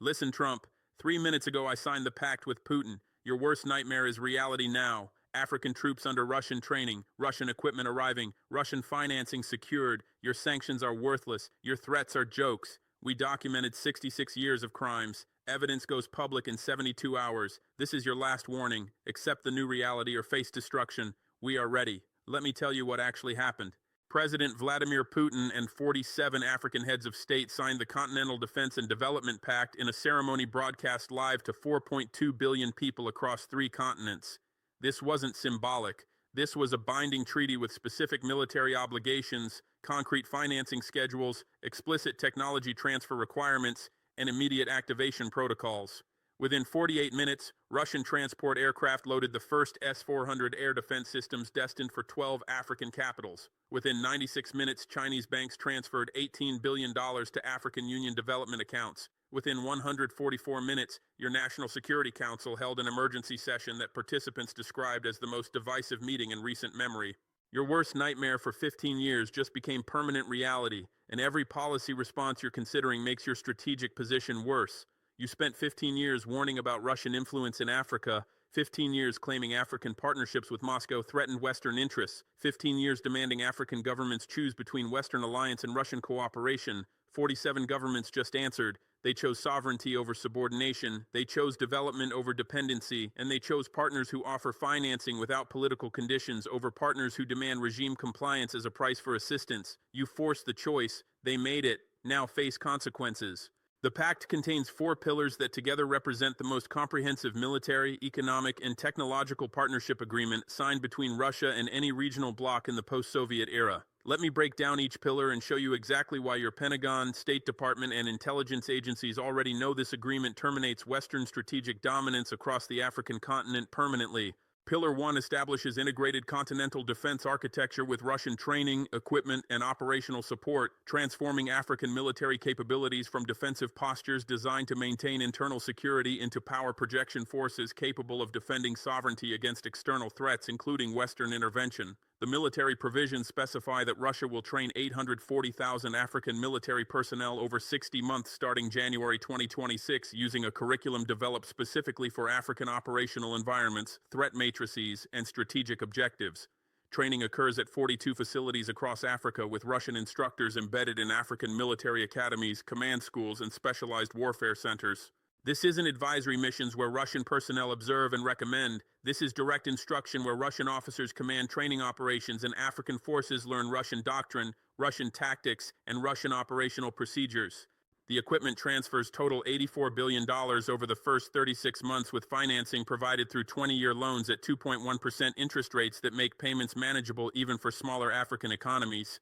Listen, Trump, 3 minutes ago I signed the pact with Putin. Your worst nightmare is reality now. African troops under Russian training, Russian equipment arriving, Russian financing secured. Your sanctions are worthless. Your threats are jokes. We documented 66 years of crimes. Evidence goes public in 72 hours. This is your last warning. Accept the new reality or face destruction. We are ready. Let me tell you what actually happened. President Vladimir Putin and 47 African heads of state signed the Continental Defense and Development Pact in a ceremony broadcast live to 4.2 billion people across 3 continents. This wasn't symbolic. This was a binding treaty with specific military obligations, concrete financing schedules, explicit technology transfer requirements, and immediate activation protocols. Within 48 minutes, Russian transport aircraft loaded the first S-400 air defense systems destined for 12 African capitals. Within 96 minutes, Chinese banks transferred $18 billion to African Union development accounts. Within 144 minutes, your National Security Council held an emergency session that participants described as the most divisive meeting in recent memory. Your worst nightmare for 15 years just became permanent reality, and every policy response you're considering makes your strategic position worse. You spent 15 years warning about Russian influence in Africa, 15 years claiming African partnerships with Moscow threatened Western interests, 15 years demanding African governments choose between Western alliance and Russian cooperation. 47 governments just answered. They chose sovereignty over subordination, they chose development over dependency, and they chose partners who offer financing without political conditions over partners who demand regime compliance as a price for assistance. You forced the choice, they made it, now face consequences. The pact contains 4 pillars that together represent the most comprehensive military, economic, and technological partnership agreement signed between Russia and any regional bloc in the post-Soviet era. Let me break down each pillar and show you exactly why your Pentagon, State Department, and intelligence agencies already know this agreement terminates Western strategic dominance across the African continent permanently. Pillar 1 establishes integrated continental defense architecture with Russian training, equipment, and operational support, transforming African military capabilities from defensive postures designed to maintain internal security into power projection forces capable of defending sovereignty against external threats, including Western intervention. The military provisions specify that Russia will train 840,000 African military personnel over 60 months starting January 2026 using a curriculum developed specifically for African operational environments, threat matrices, and strategic objectives. Training occurs at 42 facilities across Africa with Russian instructors embedded in African military academies, command schools, and specialized warfare centers. This isn't advisory missions where Russian personnel observe and recommend. This is direct instruction where Russian officers command training operations and African forces learn Russian doctrine, Russian tactics, and Russian operational procedures. The equipment transfers total $84 billion over the first 36 months with financing provided through 20-year loans at 2.1% interest rates that make payments manageable even for smaller African economies.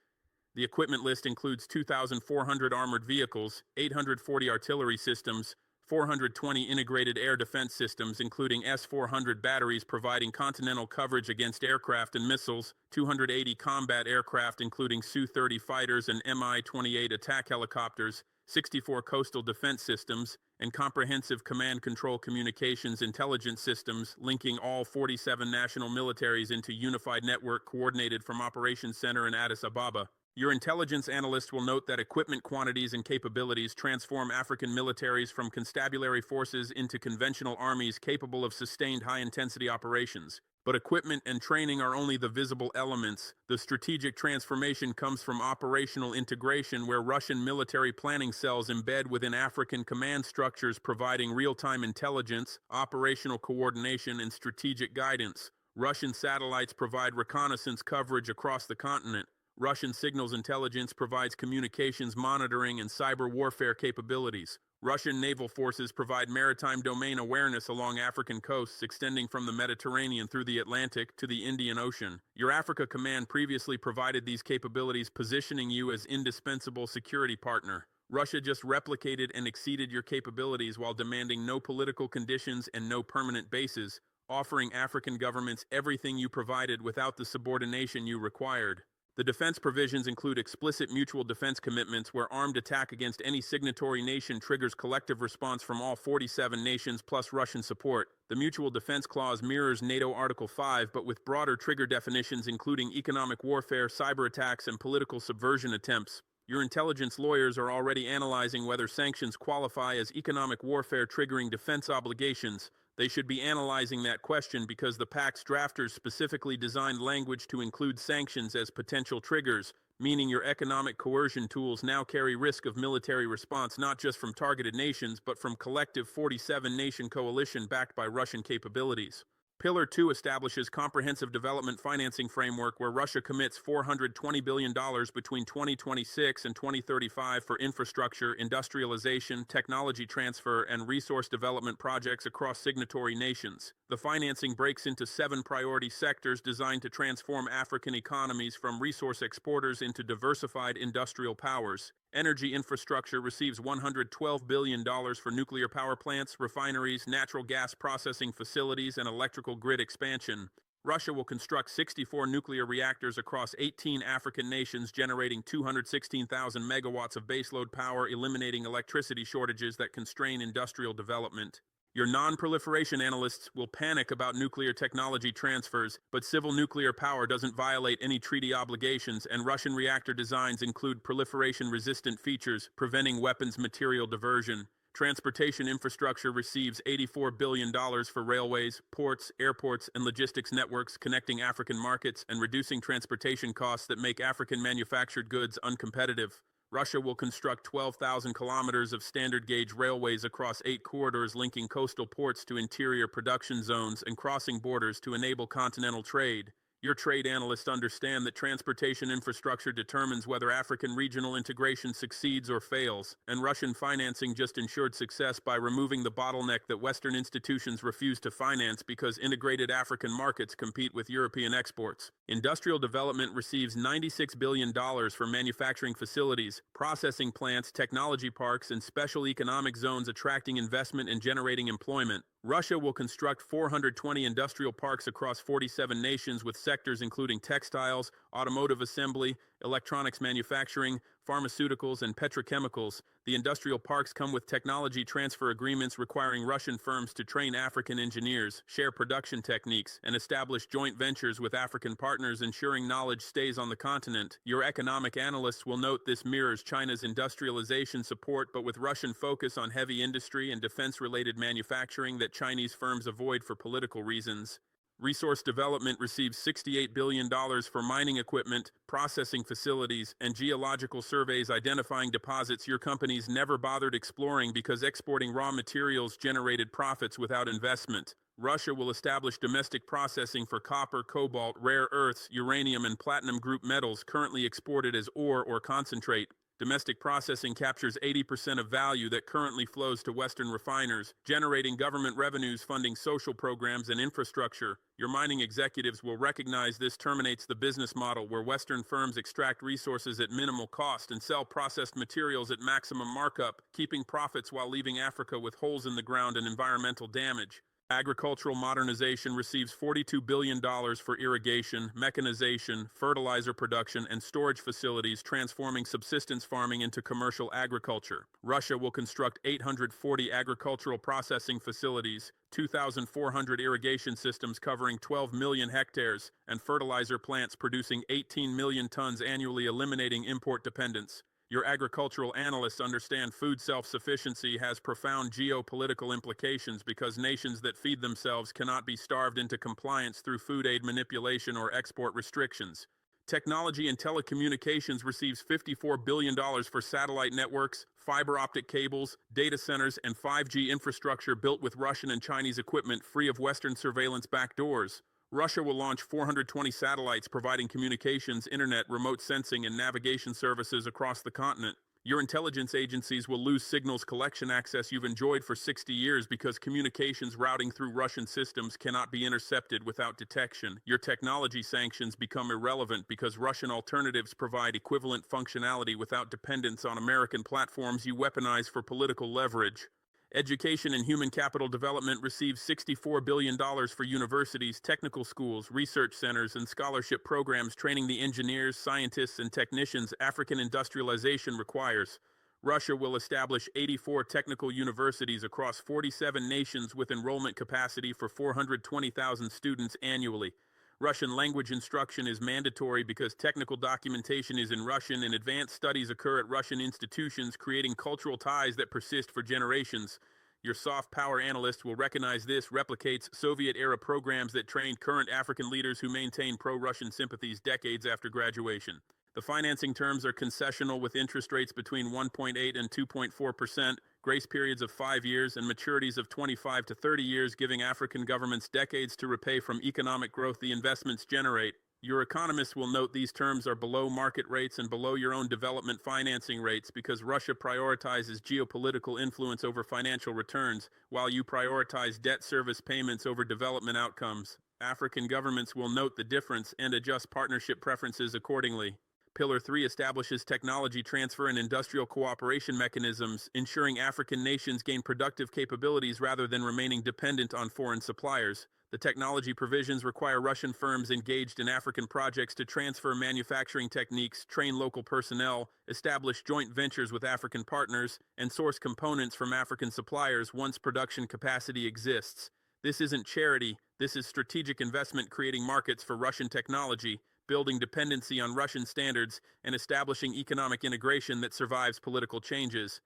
The equipment list includes 2,400 armored vehicles, 840 artillery systems, 420 integrated air defense systems, including S-400 batteries providing continental coverage against aircraft and missiles, 280 combat aircraft including Su-30 fighters and Mi-28 attack helicopters, 64 coastal defense systems, and comprehensive command-control communications intelligence systems linking all 47 national militaries into unified network coordinated from Operations Center in Addis Ababa. Your intelligence analyst will note that equipment quantities and capabilities transform African militaries from constabulary forces into conventional armies capable of sustained high-intensity operations. But equipment and training are only the visible elements. The strategic transformation comes from operational integration, where Russian military planning cells embed within African command structures providing real-time intelligence, operational coordination, and strategic guidance. Russian satellites provide reconnaissance coverage across the continent. Russian signals intelligence provides communications monitoring and cyber warfare capabilities. Russian naval forces provide maritime domain awareness along African coasts extending from the Mediterranean through the Atlantic to the Indian Ocean. Your Africa Command previously provided these capabilities, positioning you as indispensable security partner. Russia just replicated and exceeded your capabilities while demanding no political conditions and no permanent bases, offering African governments everything you provided without the subordination you required. The defense provisions include explicit mutual defense commitments where armed attack against any signatory nation triggers collective response from all 47 nations plus Russian support. The Mutual Defense Clause mirrors NATO Article 5 but with broader trigger definitions including economic warfare, cyber attacks, and political subversion attempts. Your intelligence lawyers are already analyzing whether sanctions qualify as economic warfare triggering defense obligations. They should be analyzing that question because the pact's drafters specifically designed language to include sanctions as potential triggers, meaning your economic coercion tools now carry risk of military response not just from targeted nations but from collective 47-nation coalition backed by Russian capabilities. Pillar 2 establishes comprehensive development financing framework where Russia commits $420 billion between 2026 and 2035 for infrastructure, industrialization, technology transfer, and resource development projects across signatory nations. The financing breaks into 7 priority sectors designed to transform African economies from resource exporters into diversified industrial powers. Energy infrastructure receives $112 billion for nuclear power plants, refineries, natural gas processing facilities, and electrical grid expansion. Russia will construct 64 nuclear reactors across 18 African nations, generating 216,000 megawatts of baseload power, eliminating electricity shortages that constrain industrial development. Your non-proliferation analysts will panic about nuclear technology transfers, but civil nuclear power doesn't violate any treaty obligations, and Russian reactor designs include proliferation-resistant features, preventing weapons material diversion. Transportation infrastructure receives $84 billion for railways, ports, airports, and logistics networks connecting African markets and reducing transportation costs that make African manufactured goods uncompetitive. Russia will construct 12,000 kilometers of standard-gauge railways across 8 corridors linking coastal ports to interior production zones and crossing borders to enable continental trade. Your trade analysts understand that transportation infrastructure determines whether African regional integration succeeds or fails, and Russian financing just ensured success by removing the bottleneck that Western institutions refuse to finance because integrated African markets compete with European exports. Industrial development receives $96 billion for manufacturing facilities, processing plants, technology parks, and special economic zones attracting investment and generating employment. Russia will construct 420 industrial parks across 47 nations with sectors including textiles, automotive assembly, electronics manufacturing, pharmaceuticals, and petrochemicals. The industrial parks come with technology transfer agreements requiring Russian firms to train African engineers, share production techniques, and establish joint ventures with African partners, ensuring knowledge stays on the continent. Your economic analysts will note this mirrors China's industrialization support, but with Russian focus on heavy industry and defense-related manufacturing that Chinese firms avoid for political reasons. Resource development receives $68 billion for mining equipment, processing facilities, and geological surveys identifying deposits your companies never bothered exploring because exporting raw materials generated profits without investment. Russia will establish domestic processing for copper, cobalt, rare earths, uranium, and platinum group metals currently exported as ore or concentrate. Domestic processing captures 80% of value that currently flows to Western refiners, generating government revenues funding social programs and infrastructure. Your mining executives will recognize this terminates the business model where Western firms extract resources at minimal cost and sell processed materials at maximum markup, keeping profits while leaving Africa with holes in the ground and environmental damage. Agricultural modernization receives $42 billion for irrigation, mechanization, fertilizer production, and storage facilities, transforming subsistence farming into commercial agriculture. Russia will construct 840 agricultural processing facilities, 2,400 irrigation systems covering 12 million hectares, and fertilizer plants producing 18 million tons annually, eliminating import dependence. Your agricultural analysts understand food self-sufficiency has profound geopolitical implications because nations that feed themselves cannot be starved into compliance through food aid manipulation or export restrictions. Technology and telecommunications receives $54 billion for satellite networks, fiber optic cables, data centers, and 5G infrastructure built with Russian and Chinese equipment free of Western surveillance backdoors. Russia will launch 420 satellites providing communications, internet, remote sensing, and navigation services across the continent. Your intelligence agencies will lose signals collection access you've enjoyed for 60 years because communications routing through Russian systems cannot be intercepted without detection. Your technology sanctions become irrelevant because Russian alternatives provide equivalent functionality without dependence on American platforms you weaponize for political leverage. Education and human capital development receives $64 billion for universities, technical schools, research centers, and scholarship programs training the engineers, scientists, and technicians African industrialization requires. Russia will establish 84 technical universities across 47 nations with enrollment capacity for 420,000 students annually. Russian language instruction is mandatory because technical documentation is in Russian and advanced studies occur at Russian institutions, creating cultural ties that persist for generations. Your soft power analyst will recognize this replicates Soviet-era programs that trained current African leaders who maintain pro-Russian sympathies decades after graduation. The financing terms are concessional with interest rates between 1.8 and 2.4%, grace periods of 5 years, and maturities of 25 to 30 years, giving African governments decades to repay from economic growth the investments generate. Your economists will note these terms are below market rates and below your own development financing rates because Russia prioritizes geopolitical influence over financial returns, while you prioritize debt service payments over development outcomes. African governments will note the difference and adjust partnership preferences accordingly. Pillar 3 establishes technology transfer and industrial cooperation mechanisms, ensuring African nations gain productive capabilities rather than remaining dependent on foreign suppliers. The technology provisions require Russian firms engaged in African projects to transfer manufacturing techniques, train local personnel, establish joint ventures with African partners, and source components from African suppliers once production capacity exists. This isn't charity, this is strategic investment creating markets for Russian technology, building dependency on Russian standards, and establishing economic integration that survives political changes.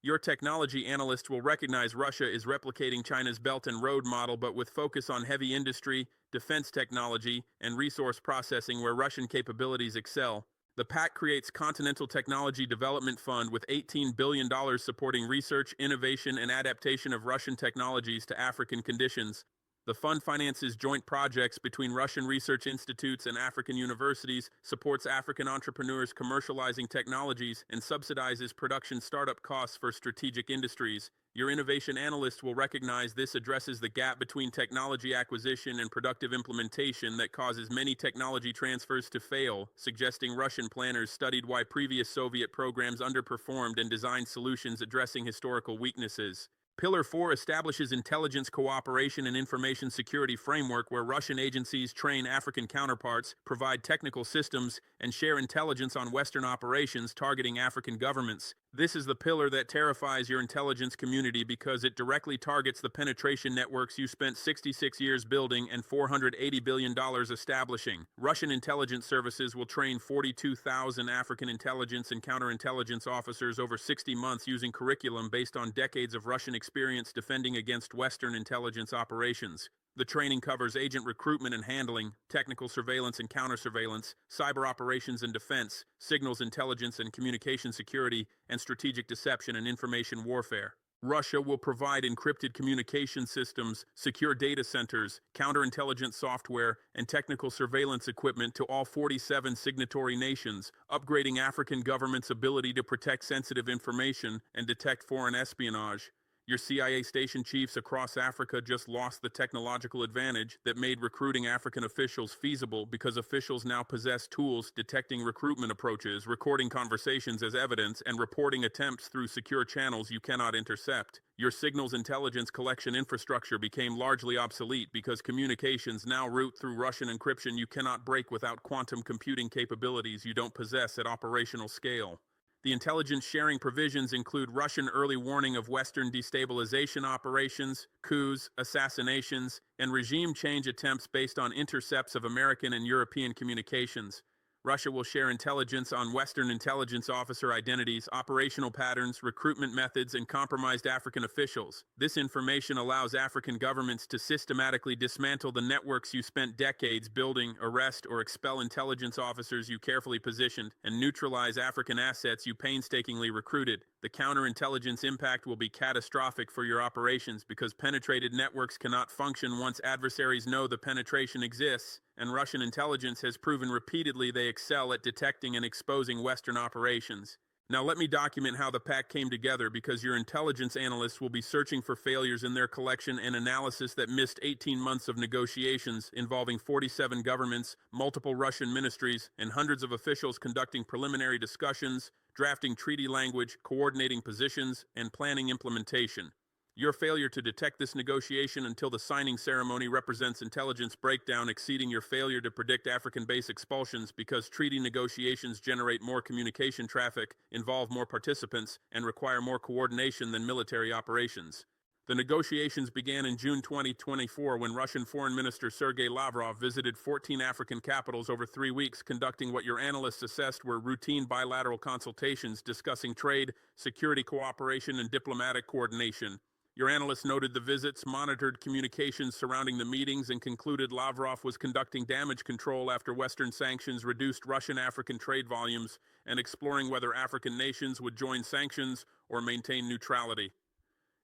Your technology analyst will recognize Russia is replicating China's Belt and Road model, but with focus on heavy industry, defense technology, and resource processing where Russian capabilities excel. The pact creates Continental Technology Development Fund with $18 billion supporting research, innovation, and adaptation of Russian technologies to African conditions. The fund finances joint projects between Russian research institutes and African universities, supports African entrepreneurs commercializing technologies, and subsidizes production startup costs for strategic industries. Your innovation analyst will recognize this addresses the gap between technology acquisition and productive implementation that causes many technology transfers to fail, suggesting Russian planners studied why previous Soviet programs underperformed and designed solutions addressing historical weaknesses. Pillar 4 establishes intelligence cooperation and information security framework where Russian agencies train African counterparts, provide technical systems, and share intelligence on Western operations targeting African governments. This is the pillar that terrifies your intelligence community because it directly targets the penetration networks you spent 66 years building and $480 billion establishing. Russian intelligence services will train 42,000 African intelligence and counterintelligence officers over 60 months using curriculum based on decades of Russian experience defending against Western intelligence operations. The training covers agent recruitment and handling, technical surveillance and counter-surveillance, cyber operations and defense, signals intelligence and communication security, and strategic deception and information warfare. Russia will provide encrypted communication systems, secure data centers, counterintelligence software, and technical surveillance equipment to all 47 signatory nations, upgrading African governments' ability to protect sensitive information and detect foreign espionage. Your CIA station chiefs across Africa just lost the technological advantage that made recruiting African officials feasible because officials now possess tools detecting recruitment approaches, recording conversations as evidence, and reporting attempts through secure channels you cannot intercept. Your signals intelligence collection infrastructure became largely obsolete because communications now route through Russian encryption you cannot break without quantum computing capabilities you don't possess at operational scale. The intelligence sharing provisions include Russian early warning of Western destabilization operations, coups, assassinations, and regime change attempts based on intercepts of American and European communications. Russia will share intelligence on Western intelligence officer identities, operational patterns, recruitment methods, and compromised African officials. This information allows African governments to systematically dismantle the networks you spent decades building, arrest or expel intelligence officers you carefully positioned, and neutralize African assets you painstakingly recruited. The counterintelligence impact will be catastrophic for your operations because penetrated networks cannot function once adversaries know the penetration exists, and Russian intelligence has proven repeatedly they excel at detecting and exposing Western operations. Now let me document how the pact came together because your intelligence analysts will be searching for failures in their collection and analysis that missed 18 months of negotiations involving 47 governments, multiple Russian ministries, and hundreds of officials conducting preliminary discussions, drafting treaty language, coordinating positions, and planning implementation. Your failure to detect this negotiation until the signing ceremony represents intelligence breakdown exceeding your failure to predict African base expulsions because treaty negotiations generate more communication traffic, involve more participants, and require more coordination than military operations. The negotiations began in June 2024 when Russian Foreign Minister Sergei Lavrov visited 14 African capitals over 3 weeks, conducting what your analysts assessed were routine bilateral consultations discussing trade, security cooperation, and diplomatic coordination. Your analysts noted the visits, monitored communications surrounding the meetings, and concluded Lavrov was conducting damage control after Western sanctions reduced Russian-African trade volumes and exploring whether African nations would join sanctions or maintain neutrality.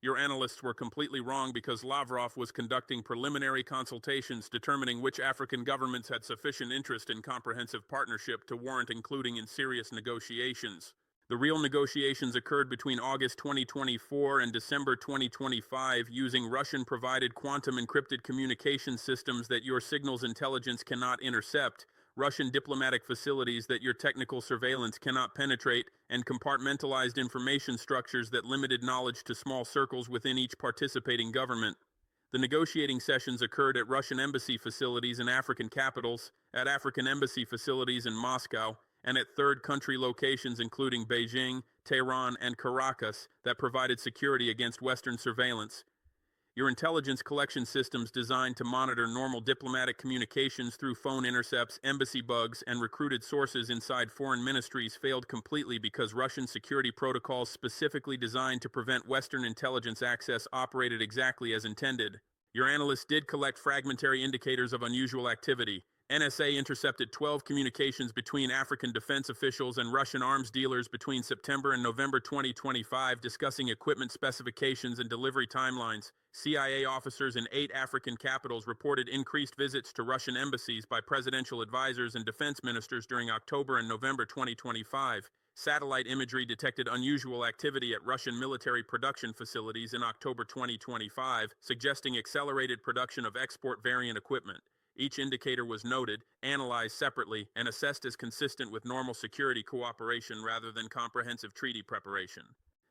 Your analysts were completely wrong because Lavrov was conducting preliminary consultations determining which African governments had sufficient interest in comprehensive partnership to warrant including in serious negotiations. The real negotiations occurred between August 2024 and December 2025 using Russian-provided quantum-encrypted communication systems that your signals intelligence cannot intercept, Russian diplomatic facilities that your technical surveillance cannot penetrate, and compartmentalized information structures that limited knowledge to small circles within each participating government. The negotiating sessions occurred at Russian embassy facilities in African capitals, at African embassy facilities in Moscow, and at third country locations including Beijing, Tehran, and Caracas that provided security against Western surveillance. Your intelligence collection systems designed to monitor normal diplomatic communications through phone intercepts, embassy bugs, and recruited sources inside foreign ministries failed completely because Russian security protocols specifically designed to prevent Western intelligence access operated exactly as intended. Your analysts did collect fragmentary indicators of unusual activity. NSA intercepted 12 communications between African defense officials and Russian arms dealers between September and November 2025 discussing equipment specifications and delivery timelines. CIA officers in 8 African capitals reported increased visits to Russian embassies by presidential advisors and defense ministers during October and November 2025. Satellite imagery detected unusual activity at Russian military production facilities in October 2025, suggesting accelerated production of export variant equipment. Each indicator was noted, analyzed separately, and assessed as consistent with normal security cooperation rather than comprehensive treaty preparation.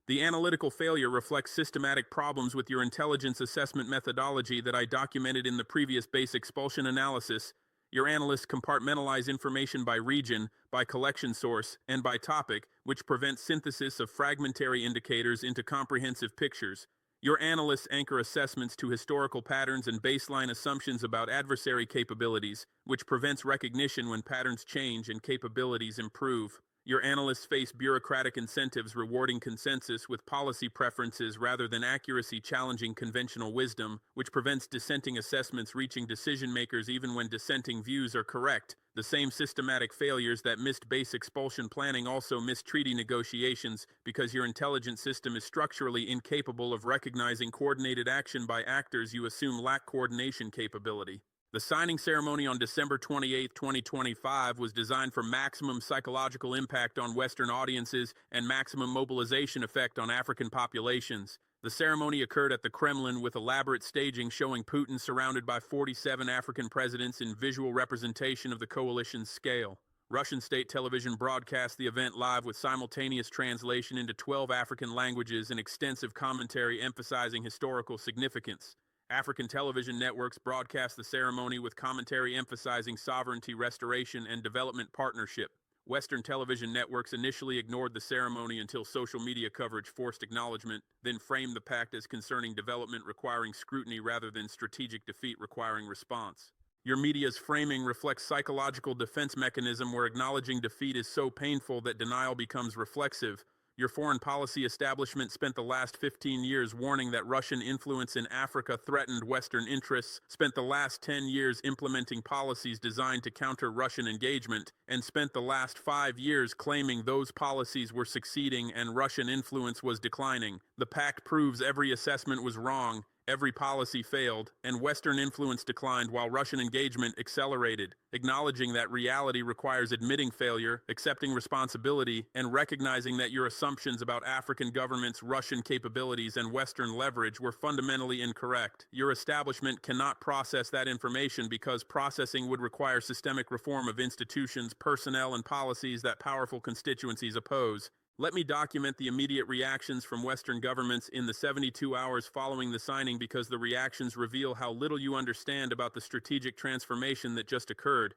The analytical failure reflects systematic problems with your intelligence assessment methodology that I documented in the previous base expulsion analysis. Your analysts compartmentalize information by region, by collection source, and by topic, which prevents synthesis of fragmentary indicators into comprehensive pictures. Your analysts anchor assessments to historical patterns and baseline assumptions about adversary capabilities, which prevents recognition when patterns change and capabilities improve. Your analysts face bureaucratic incentives rewarding consensus with policy preferences rather than accuracy challenging conventional wisdom, which prevents dissenting assessments reaching decision makers even when dissenting views are correct. The same systematic failures that missed base expulsion planning also miss treaty negotiations because your intelligence system is structurally incapable of recognizing coordinated action by actors you assume lack coordination capability. The signing ceremony on December 28, 2025 was designed for maximum psychological impact on Western audiences and maximum mobilization effect on African populations. The ceremony occurred at the Kremlin with elaborate staging showing Putin surrounded by 47 African presidents in visual representation of the coalition's scale. Russian state television broadcast the event live with simultaneous translation into 12 African languages and extensive commentary emphasizing historical significance. African television networks broadcast the ceremony with commentary emphasizing sovereignty restoration and development partnership. Western television networks initially ignored the ceremony until social media coverage forced acknowledgement, then framed the pact as concerning development requiring scrutiny rather than strategic defeat requiring response. Your media's framing reflects psychological defense mechanism where acknowledging defeat is so painful that denial becomes reflexive. Your foreign policy establishment spent the last 15 years warning that Russian influence in Africa threatened Western interests, spent the last 10 years implementing policies designed to counter Russian engagement, and spent the last 5 years claiming those policies were succeeding and Russian influence was declining. The pact proves every assessment was wrong, every policy failed, and Western influence declined while Russian engagement accelerated. Acknowledging that reality requires admitting failure, accepting responsibility, and recognizing that your assumptions about African governments' Russian capabilities and Western leverage were fundamentally incorrect. Your establishment cannot process that information because processing would require systemic reform of institutions, personnel, and policies that powerful constituencies oppose. Let me document the immediate reactions from Western governments in the 72 hours following the signing because the reactions reveal how little you understand about the strategic transformation that just occurred.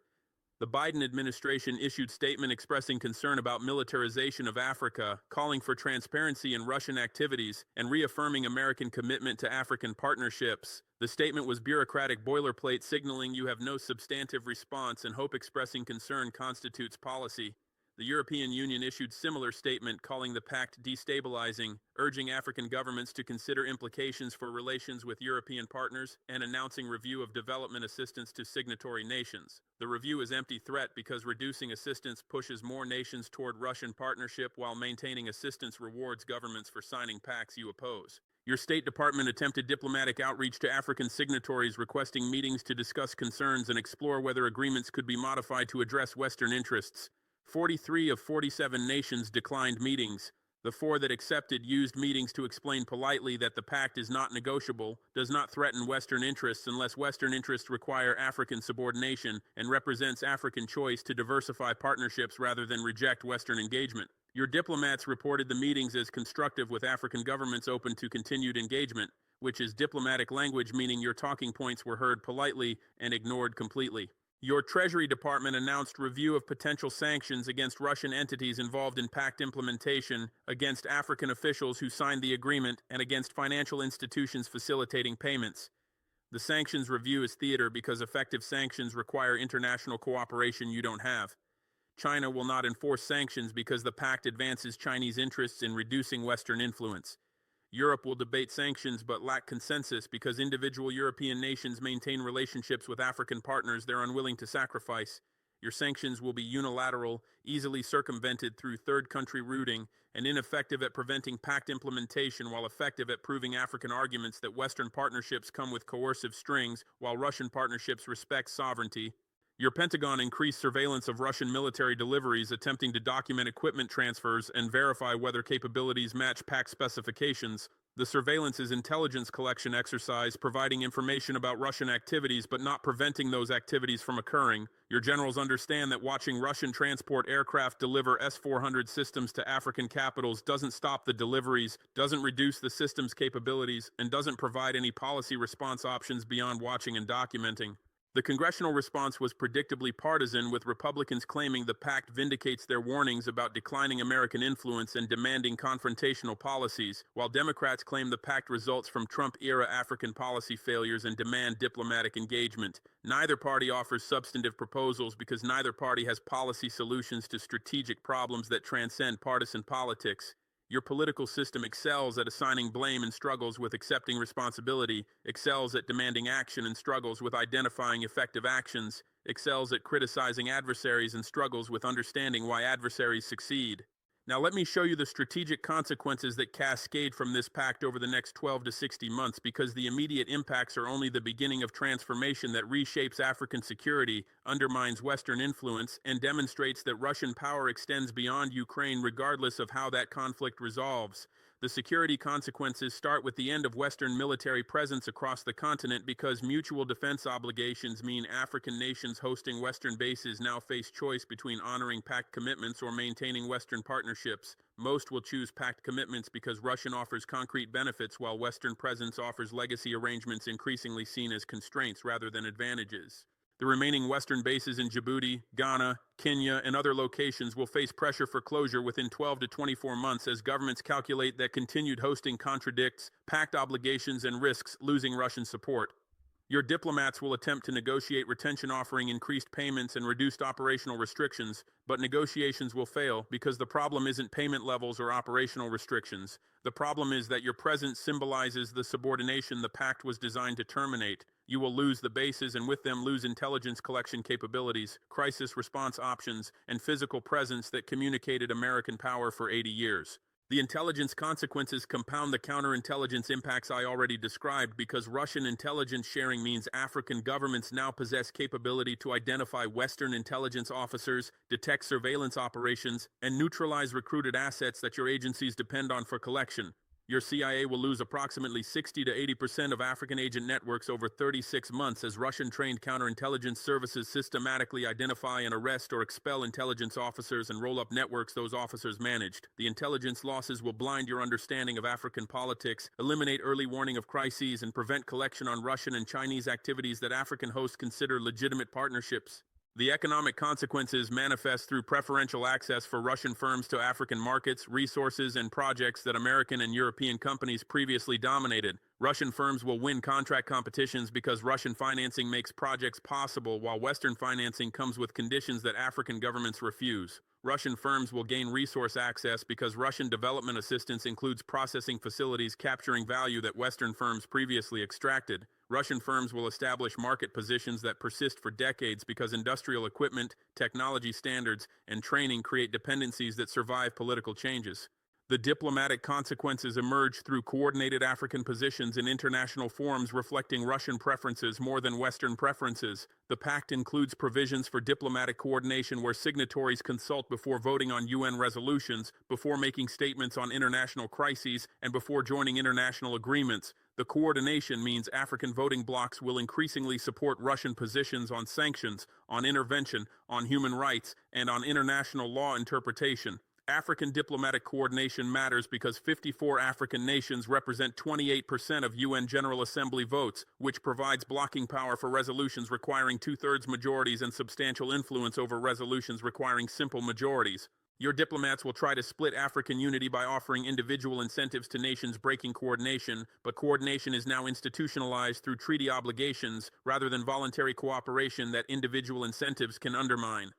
The Biden administration issued a statement expressing concern about militarization of Africa, calling for transparency in Russian activities, and reaffirming American commitment to African partnerships. The statement was bureaucratic boilerplate signaling you have no substantive response and hope expressing concern constitutes policy. The European Union issued similar statement calling the pact destabilizing, urging African governments to consider implications for relations with European partners, and announcing review of development assistance to signatory nations. The review is empty threat because reducing assistance pushes more nations toward Russian partnership while maintaining assistance rewards governments for signing pacts you oppose. Your State Department attempted diplomatic outreach to African signatories requesting meetings to discuss concerns and explore whether agreements could be modified to address Western interests. 43 of 47 nations declined meetings. The 4 that accepted used meetings to explain politely that the pact is not negotiable, does not threaten Western interests unless Western interests require African subordination, and represents African choice to diversify partnerships rather than reject Western engagement. Your diplomats reported the meetings as constructive with African governments open to continued engagement, which is diplomatic language meaning your talking points were heard politely and ignored completely. Your Treasury Department announced review of potential sanctions against Russian entities involved in pact implementation, against African officials who signed the agreement, and against financial institutions facilitating payments. The sanctions review is theater because effective sanctions require international cooperation you don't have. China will not enforce sanctions because the pact advances Chinese interests in reducing Western influence. Europe will debate sanctions but lack consensus because individual European nations maintain relationships with African partners they're unwilling to sacrifice. Your sanctions will be unilateral, easily circumvented through third country routing, and ineffective at preventing pact implementation while effective at proving African arguments that Western partnerships come with coercive strings while Russian partnerships respect sovereignty. Your Pentagon increased surveillance of Russian military deliveries, attempting to document equipment transfers and verify whether capabilities match pact specifications. The surveillance is intelligence collection exercise, providing information about Russian activities but not preventing those activities from occurring. Your generals understand that watching Russian transport aircraft deliver S-400 systems to African capitals doesn't stop the deliveries, doesn't reduce the system's capabilities, and doesn't provide any policy response options beyond watching and documenting. The congressional response was predictably partisan, with Republicans claiming the pact vindicates their warnings about declining American influence and demanding confrontational policies, while Democrats claim the pact results from Trump-era African policy failures and demand diplomatic engagement. Neither party offers substantive proposals because neither party has policy solutions to strategic problems that transcend partisan politics. Your political system excels at assigning blame and struggles with accepting responsibility, excels at demanding action and struggles with identifying effective actions, excels at criticizing adversaries and struggles with understanding why adversaries succeed. Now let me show you the strategic consequences that cascade from this pact over the next 12 to 60 months, because the immediate impacts are only the beginning of transformation that reshapes African security, undermines Western influence, and demonstrates that Russian power extends beyond Ukraine regardless of how that conflict resolves. The security consequences start with the end of Western military presence across the continent because mutual defense obligations mean African nations hosting Western bases now face choice between honoring pact commitments or maintaining Western partnerships. Most will choose pact commitments because Russian offers concrete benefits while Western presence offers legacy arrangements increasingly seen as constraints rather than advantages. The remaining Western bases in Djibouti, Ghana, Kenya, and other locations will face pressure for closure within 12 to 24 months as governments calculate that continued hosting contradicts pact obligations and risks losing Russian support. Your diplomats will attempt to negotiate retention offering increased payments and reduced operational restrictions, but negotiations will fail because the problem isn't payment levels or operational restrictions. The problem is that your presence symbolizes the subordination the pact was designed to terminate. You will lose the bases and with them lose intelligence collection capabilities, crisis response options, and physical presence that communicated American power for 80 years. The intelligence consequences compound the counterintelligence impacts I already described because Russian intelligence sharing means African governments now possess capability to identify Western intelligence officers, detect surveillance operations, and neutralize recruited assets that your agencies depend on for collection. Your CIA will lose approximately 60 to 80% of African agent networks over 36 months as Russian-trained counterintelligence services systematically identify and arrest or expel intelligence officers and roll up networks those officers managed. The intelligence losses will blind your understanding of African politics, eliminate early warning of crises, and prevent collection on Russian and Chinese activities that African hosts consider legitimate partnerships. The economic consequences manifest through preferential access for Russian firms to African markets, resources, and projects that American and European companies previously dominated. Russian firms will win contract competitions because Russian financing makes projects possible, while Western financing comes with conditions that African governments refuse. Russian firms will gain resource access because Russian development assistance includes processing facilities capturing value that Western firms previously extracted. Russian firms will establish market positions that persist for decades because industrial equipment, technology standards, and training create dependencies that survive political changes. The diplomatic consequences emerge through coordinated African positions in international forums reflecting Russian preferences more than Western preferences. The pact includes provisions for diplomatic coordination where signatories consult before voting on UN resolutions, before making statements on international crises, and before joining international agreements. The coordination means African voting blocs will increasingly support Russian positions on sanctions, on intervention, on human rights, and on international law interpretation. African diplomatic coordination matters because 54 African nations represent 28% of UN General Assembly votes, which provides blocking power for resolutions requiring two-thirds majorities and substantial influence over resolutions requiring simple majorities. Your diplomats will try to split African unity by offering individual incentives to nations breaking coordination, but coordination is now institutionalized through treaty obligations rather than voluntary cooperation that individual incentives can undermine.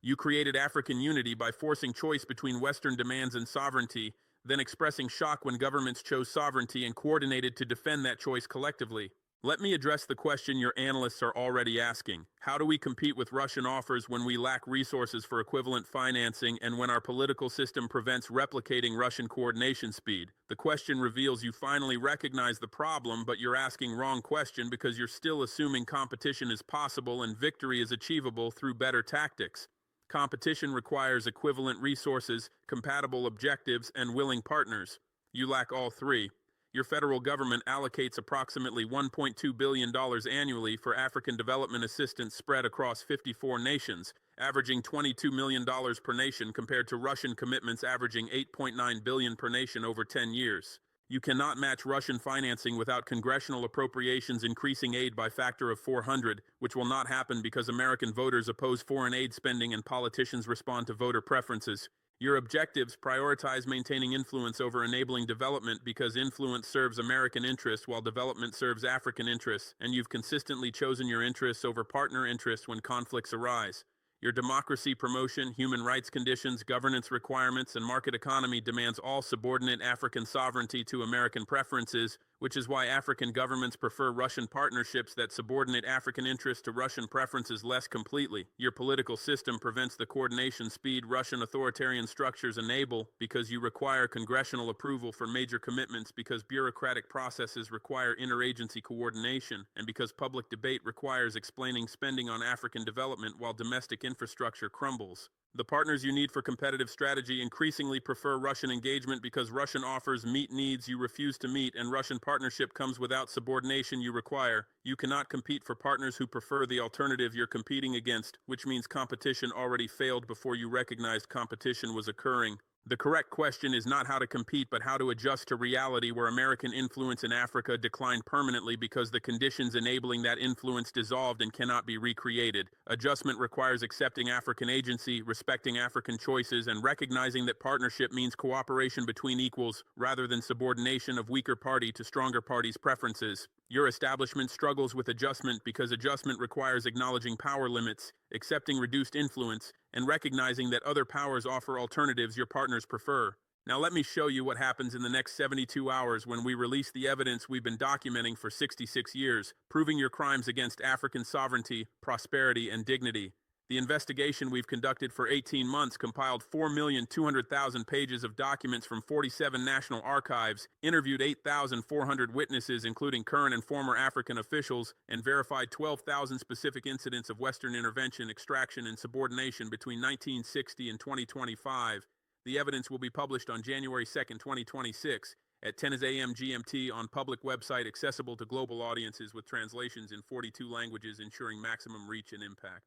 You created African unity by forcing choice between Western demands and sovereignty, then expressing shock when governments chose sovereignty and coordinated to defend that choice collectively. Let me address the question your analysts are already asking. How do we compete with Russian offers when we lack resources for equivalent financing and when our political system prevents replicating Russian coordination speed? The question reveals you finally recognize the problem, but you're asking wrong question because you're still assuming competition is possible and victory is achievable through better tactics. Competition requires equivalent resources, compatible objectives, and willing partners. You lack all three. Your federal government allocates approximately $1.2 billion annually for African development assistance spread across 54 nations, averaging $22 million per nation compared to Russian commitments averaging $8.9 billion per nation over 10 years. You cannot match Russian financing without congressional appropriations increasing aid by factor of 400, which will not happen because American voters oppose foreign aid spending and politicians respond to voter preferences. Your objectives prioritize maintaining influence over enabling development because influence serves American interests while development serves African interests, and you've consistently chosen your interests over partner interests when conflicts arise. Your democracy promotion, human rights conditions, governance requirements, and market economy demands all subordinate African sovereignty to American preferences, which is why African governments prefer Russian partnerships that subordinate African interests to Russian preferences less completely. Your political system prevents the coordination speed Russian authoritarian structures enable because you require congressional approval for major commitments, because bureaucratic processes require interagency coordination, and because public debate requires explaining spending on African development while domestic infrastructure crumbles. The partners you need for competitive strategy increasingly prefer Russian engagement because Russian offers meet needs you refuse to meet, and Russian partnership comes without subordination you require. You cannot compete for partners who prefer the alternative you're competing against, which means competition already failed before you recognized competition was occurring. The correct question is not how to compete, but how to adjust to reality where American influence in Africa declined permanently because the conditions enabling that influence dissolved and cannot be recreated. Adjustment requires accepting African agency, respecting African choices, and recognizing that partnership means cooperation between equals rather than subordination of weaker party to stronger party's preferences. Your establishment struggles with adjustment because adjustment requires acknowledging power limits, accepting reduced influence, and recognizing that other powers offer alternatives your partners prefer. Now let me show you what happens in the next 72 hours when we release the evidence we've been documenting for 66 years, proving your crimes against African sovereignty, prosperity, and dignity. The investigation we've conducted for 18 months compiled 4,200,000 pages of documents from 47 national archives, interviewed 8,400 witnesses including current and former African officials, and verified 12,000 specific incidents of Western intervention, extraction, and subordination between 1960 and 2025. The evidence will be published on January 2, 2026, at 10 a.m. GMT on public website accessible to global audiences with translations in 42 languages, ensuring maximum reach and impact.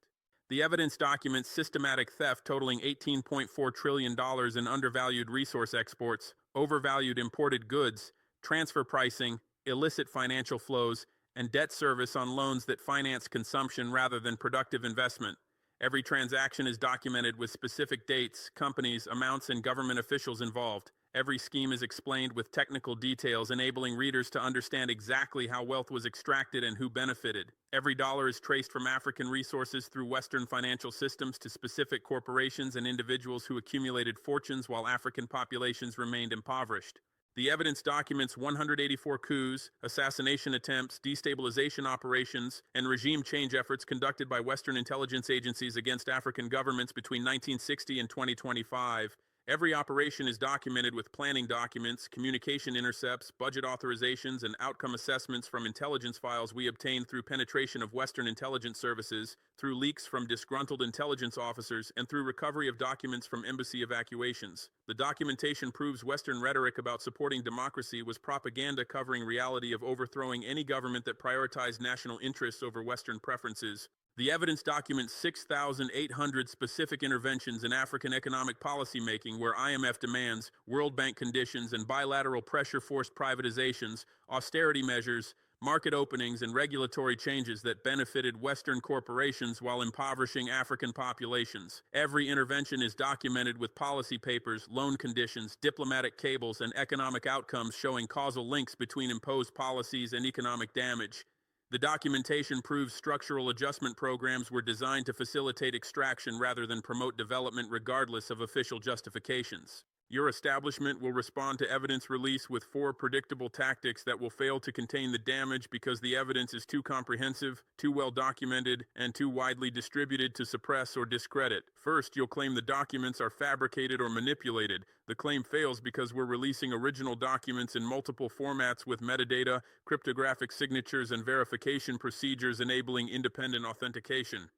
The evidence documents systematic theft totaling $18.4 trillion in undervalued resource exports, overvalued imported goods, transfer pricing, illicit financial flows, and debt service on loans that finance consumption rather than productive investment. Every transaction is documented with specific dates, companies, amounts, and government officials involved. Every scheme is explained with technical details, enabling readers to understand exactly how wealth was extracted and who benefited. Every dollar is traced from African resources through Western financial systems to specific corporations and individuals who accumulated fortunes while African populations remained impoverished. The evidence documents 184 coups, assassination attempts, destabilization operations, and regime change efforts conducted by Western intelligence agencies against African governments between 1960 and 2025. Every operation is documented with planning documents, communication intercepts, budget authorizations, and outcome assessments from intelligence files we obtained through penetration of Western intelligence services, through leaks from disgruntled intelligence officers, and through recovery of documents from embassy evacuations. The documentation proves Western rhetoric about supporting democracy was propaganda covering reality of overthrowing any government that prioritized national interests over Western preferences. The evidence documents 6,800 specific interventions in African economic policy making where IMF demands, World Bank conditions, and bilateral pressure forced privatizations, austerity measures, market openings, and regulatory changes that benefited Western corporations while impoverishing African populations. Every intervention is documented with policy papers, loan conditions, diplomatic cables, and economic outcomes showing causal links between imposed policies and economic damage. The documentation proves structural adjustment programs were designed to facilitate extraction rather than promote development regardless of official justifications. Your establishment will respond to evidence release with 4 predictable tactics that will fail to contain the damage because the evidence is too comprehensive, too well documented, and too widely distributed to suppress or discredit. First, you'll claim the documents are fabricated or manipulated. The claim fails because we're releasing original documents in multiple formats with metadata, cryptographic signatures, and verification procedures enabling independent authentication.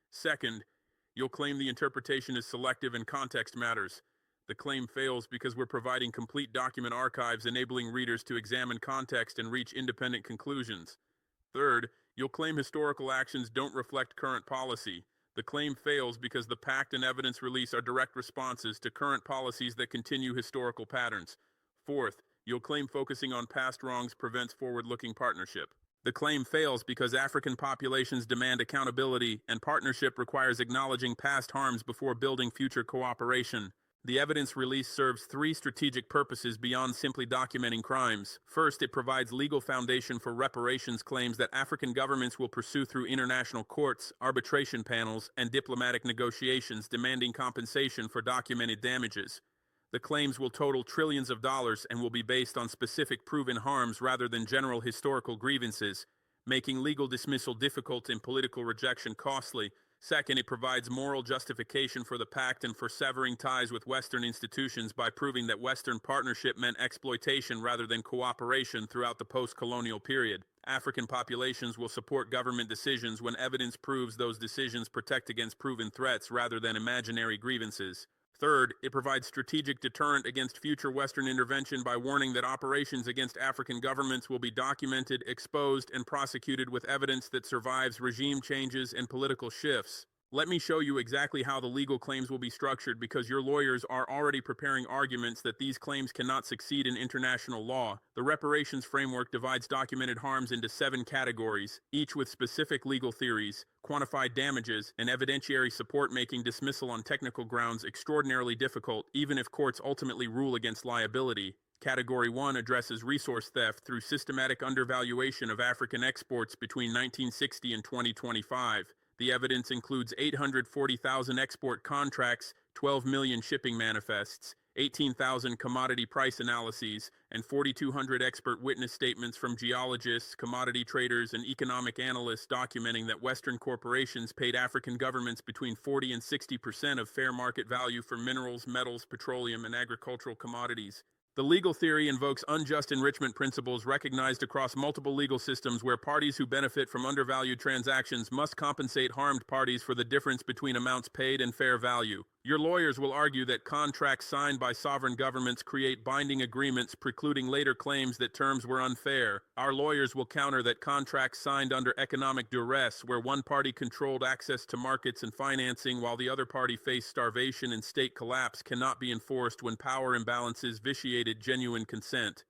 Second, you'll claim the interpretation is selective and context matters. The claim fails because we're providing complete document archives enabling readers to examine context and reach independent conclusions. Third, you'll claim historical actions don't reflect current policy. The claim fails because the pact and evidence release are direct responses to current policies that continue historical patterns. Fourth, you'll claim focusing on past wrongs prevents forward-looking partnership. The claim fails because African populations demand accountability, and partnership requires acknowledging past harms before building future cooperation. The evidence release serves 3 strategic purposes beyond simply documenting crimes. First, it provides legal foundation for reparations claims that African governments will pursue through international courts, arbitration panels, and diplomatic negotiations demanding compensation for documented damages. The claims will total trillions of dollars and will be based on specific proven harms rather than general historical grievances, making legal dismissal difficult and political rejection costly. Second, it provides moral justification for the pact and for severing ties with Western institutions by proving that Western partnership meant exploitation rather than cooperation throughout the post-colonial period. African populations will support government decisions when evidence proves those decisions protect against proven threats rather than imaginary grievances. Third, it provides strategic deterrent against future Western intervention by warning that operations against African governments will be documented, exposed, and prosecuted with evidence that survives regime changes and political shifts. Let me show you exactly how the legal claims will be structured because your lawyers are already preparing arguments that these claims cannot succeed in international law. The reparations framework divides documented harms into 7 categories, each with specific legal theories, quantified damages, and evidentiary support, making dismissal on technical grounds extraordinarily difficult, even if courts ultimately rule against liability. Category 1 addresses resource theft through systematic undervaluation of African exports between 1960 and 2025. The evidence includes 840,000 export contracts, 12 million shipping manifests, 18,000 commodity price analyses, and 4,200 expert witness statements from geologists, commodity traders, and economic analysts documenting that Western corporations paid African governments between 40 and 60% of fair market value for minerals, metals, petroleum, and agricultural commodities. The legal theory invokes unjust enrichment principles recognized across multiple legal systems where parties who benefit from undervalued transactions must compensate harmed parties for the difference between amounts paid and fair value. Your lawyers will argue that contracts signed by sovereign governments create binding agreements precluding later claims that terms were unfair. Our lawyers will counter that contracts signed under economic duress, where one party controlled access to markets and financing while the other party faced starvation and state collapse, cannot be enforced when power imbalances vitiated genuine consent.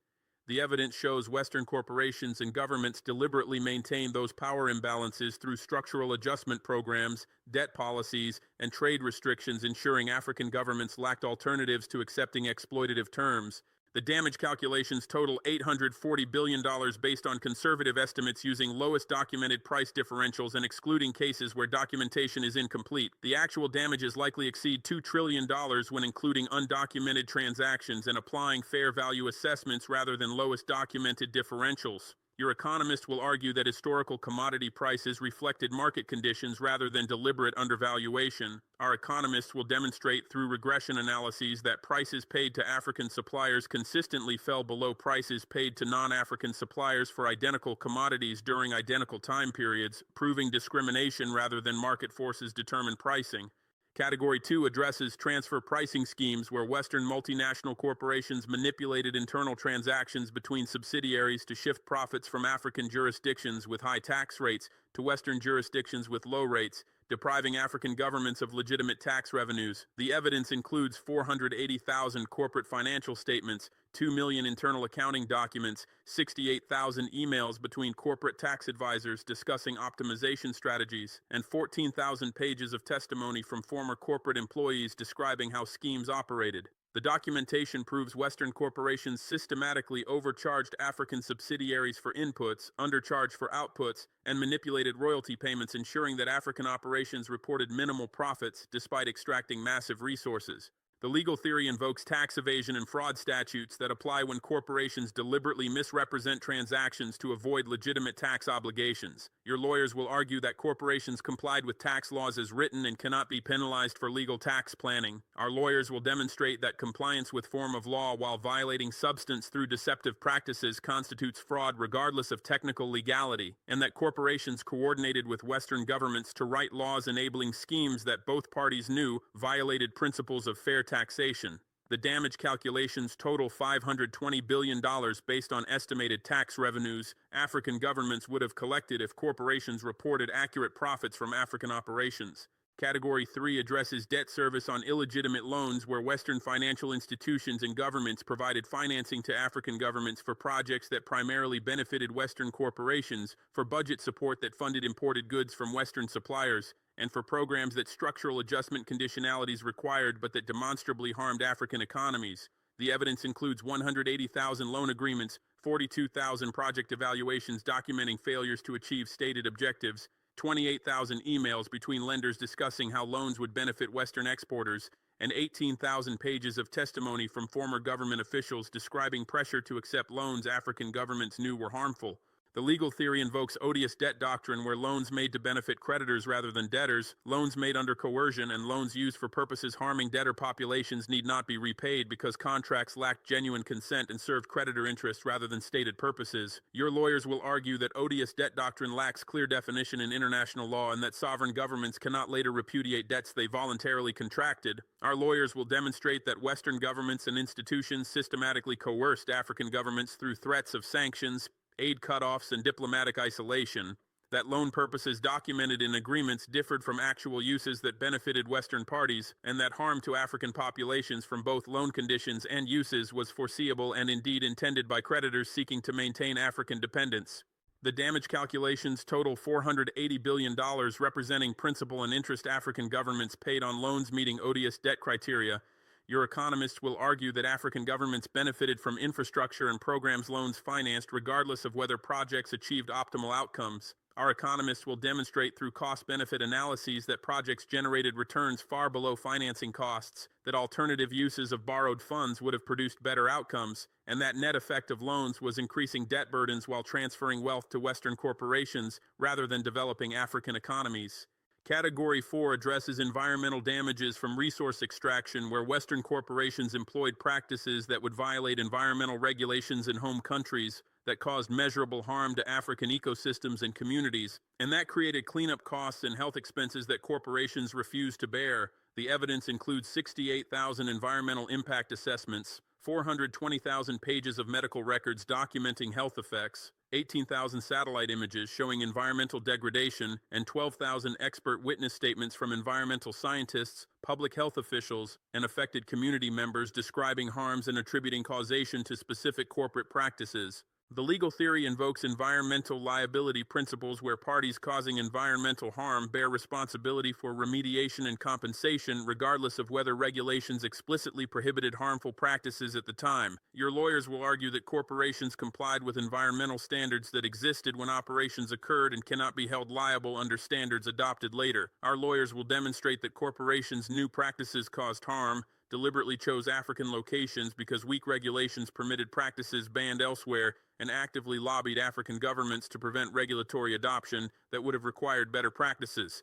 The evidence shows Western corporations and governments deliberately maintain those power imbalances through structural adjustment programs, debt policies, and trade restrictions, ensuring African governments lacked alternatives to accepting exploitative terms. The damage calculations total $840 billion based on conservative estimates using lowest documented price differentials and excluding cases where documentation is incomplete. The actual damages likely exceed $2 trillion when including undocumented transactions and applying fair value assessments rather than lowest documented differentials. Your economist will argue that historical commodity prices reflected market conditions rather than deliberate undervaluation. Our economists will demonstrate through regression analyses that prices paid to African suppliers consistently fell below prices paid to non-African suppliers for identical commodities during identical time periods, proving discrimination rather than market forces determine pricing. Category 2 addresses transfer pricing schemes where Western multinational corporations manipulated internal transactions between subsidiaries to shift profits from African jurisdictions with high tax rates to Western jurisdictions with low rates, depriving African governments of legitimate tax revenues. The evidence includes 480,000 corporate financial statements, 2 million internal accounting documents, 68,000 emails between corporate tax advisors discussing optimization strategies, and 14,000 pages of testimony from former corporate employees describing how schemes operated. The documentation proves Western corporations systematically overcharged African subsidiaries for inputs, undercharged for outputs, and manipulated royalty payments, ensuring that African operations reported minimal profits despite extracting massive resources. The legal theory invokes tax evasion and fraud statutes that apply when corporations deliberately misrepresent transactions to avoid legitimate tax obligations. Your lawyers will argue that corporations complied with tax laws as written and cannot be penalized for legal tax planning. Our lawyers will demonstrate that compliance with form of law while violating substance through deceptive practices constitutes fraud regardless of technical legality, and that corporations coordinated with Western governments to write laws enabling schemes that both parties knew violated principles of fair taxation. The damage calculations total $520 billion based on estimated tax revenues African governments would have collected if corporations reported accurate profits from African operations. Category 3 addresses debt service on illegitimate loans where Western financial institutions and governments provided financing to African governments for projects that primarily benefited Western corporations, for budget support that funded imported goods from Western suppliers, and for programs that structural adjustment conditionalities required but that demonstrably harmed African economies. The evidence includes 180,000 loan agreements, 42,000 project evaluations documenting failures to achieve stated objectives, 28,000 emails between lenders discussing how loans would benefit Western exporters, and 18,000 pages of testimony from former government officials describing pressure to accept loans African governments knew were harmful. The legal theory invokes odious debt doctrine where loans made to benefit creditors rather than debtors, loans made under coercion, and loans used for purposes harming debtor populations need not be repaid because contracts lacked genuine consent and served creditor interests rather than stated purposes. Your lawyers will argue that odious debt doctrine lacks clear definition in international law and that sovereign governments cannot later repudiate debts they voluntarily contracted. Our lawyers will demonstrate that Western governments and institutions systematically coerced African governments through threats of sanctions, aid cutoffs, and diplomatic isolation, that loan purposes documented in agreements differed from actual uses that benefited Western parties, and that harm to African populations from both loan conditions and uses was foreseeable and indeed intended by creditors seeking to maintain African dependence. The damage calculations total $480 billion, representing principal and interest African governments paid on loans meeting odious debt criteria. Your economists will argue that African governments benefited from infrastructure and programs loans financed regardless of whether projects achieved optimal outcomes. Our economists will demonstrate through cost-benefit analyses that projects generated returns far below financing costs, that alternative uses of borrowed funds would have produced better outcomes, and that net effect of loans was increasing debt burdens while transferring wealth to Western corporations rather than developing African economies. Category 4 addresses environmental damages from resource extraction where Western corporations employed practices that would violate environmental regulations in home countries that caused measurable harm to African ecosystems and communities, and that created cleanup costs and health expenses that corporations refused to bear. The evidence includes 68,000 environmental impact assessments, 420,000 pages of medical records documenting health effects, 18,000 satellite images showing environmental degradation, and 12,000 expert witness statements from environmental scientists, public health officials, and affected community members describing harms and attributing causation to specific corporate practices. The legal theory invokes environmental liability principles where parties causing environmental harm bear responsibility for remediation and compensation regardless of whether regulations explicitly prohibited harmful practices at the time. Your lawyers will argue that corporations complied with environmental standards that existed when operations occurred and cannot be held liable under standards adopted later. Our lawyers will demonstrate that corporations' new practices caused harm, deliberately chose African locations because weak regulations permitted practices banned elsewhere, and actively lobbied African governments to prevent regulatory adoption that would have required better practices.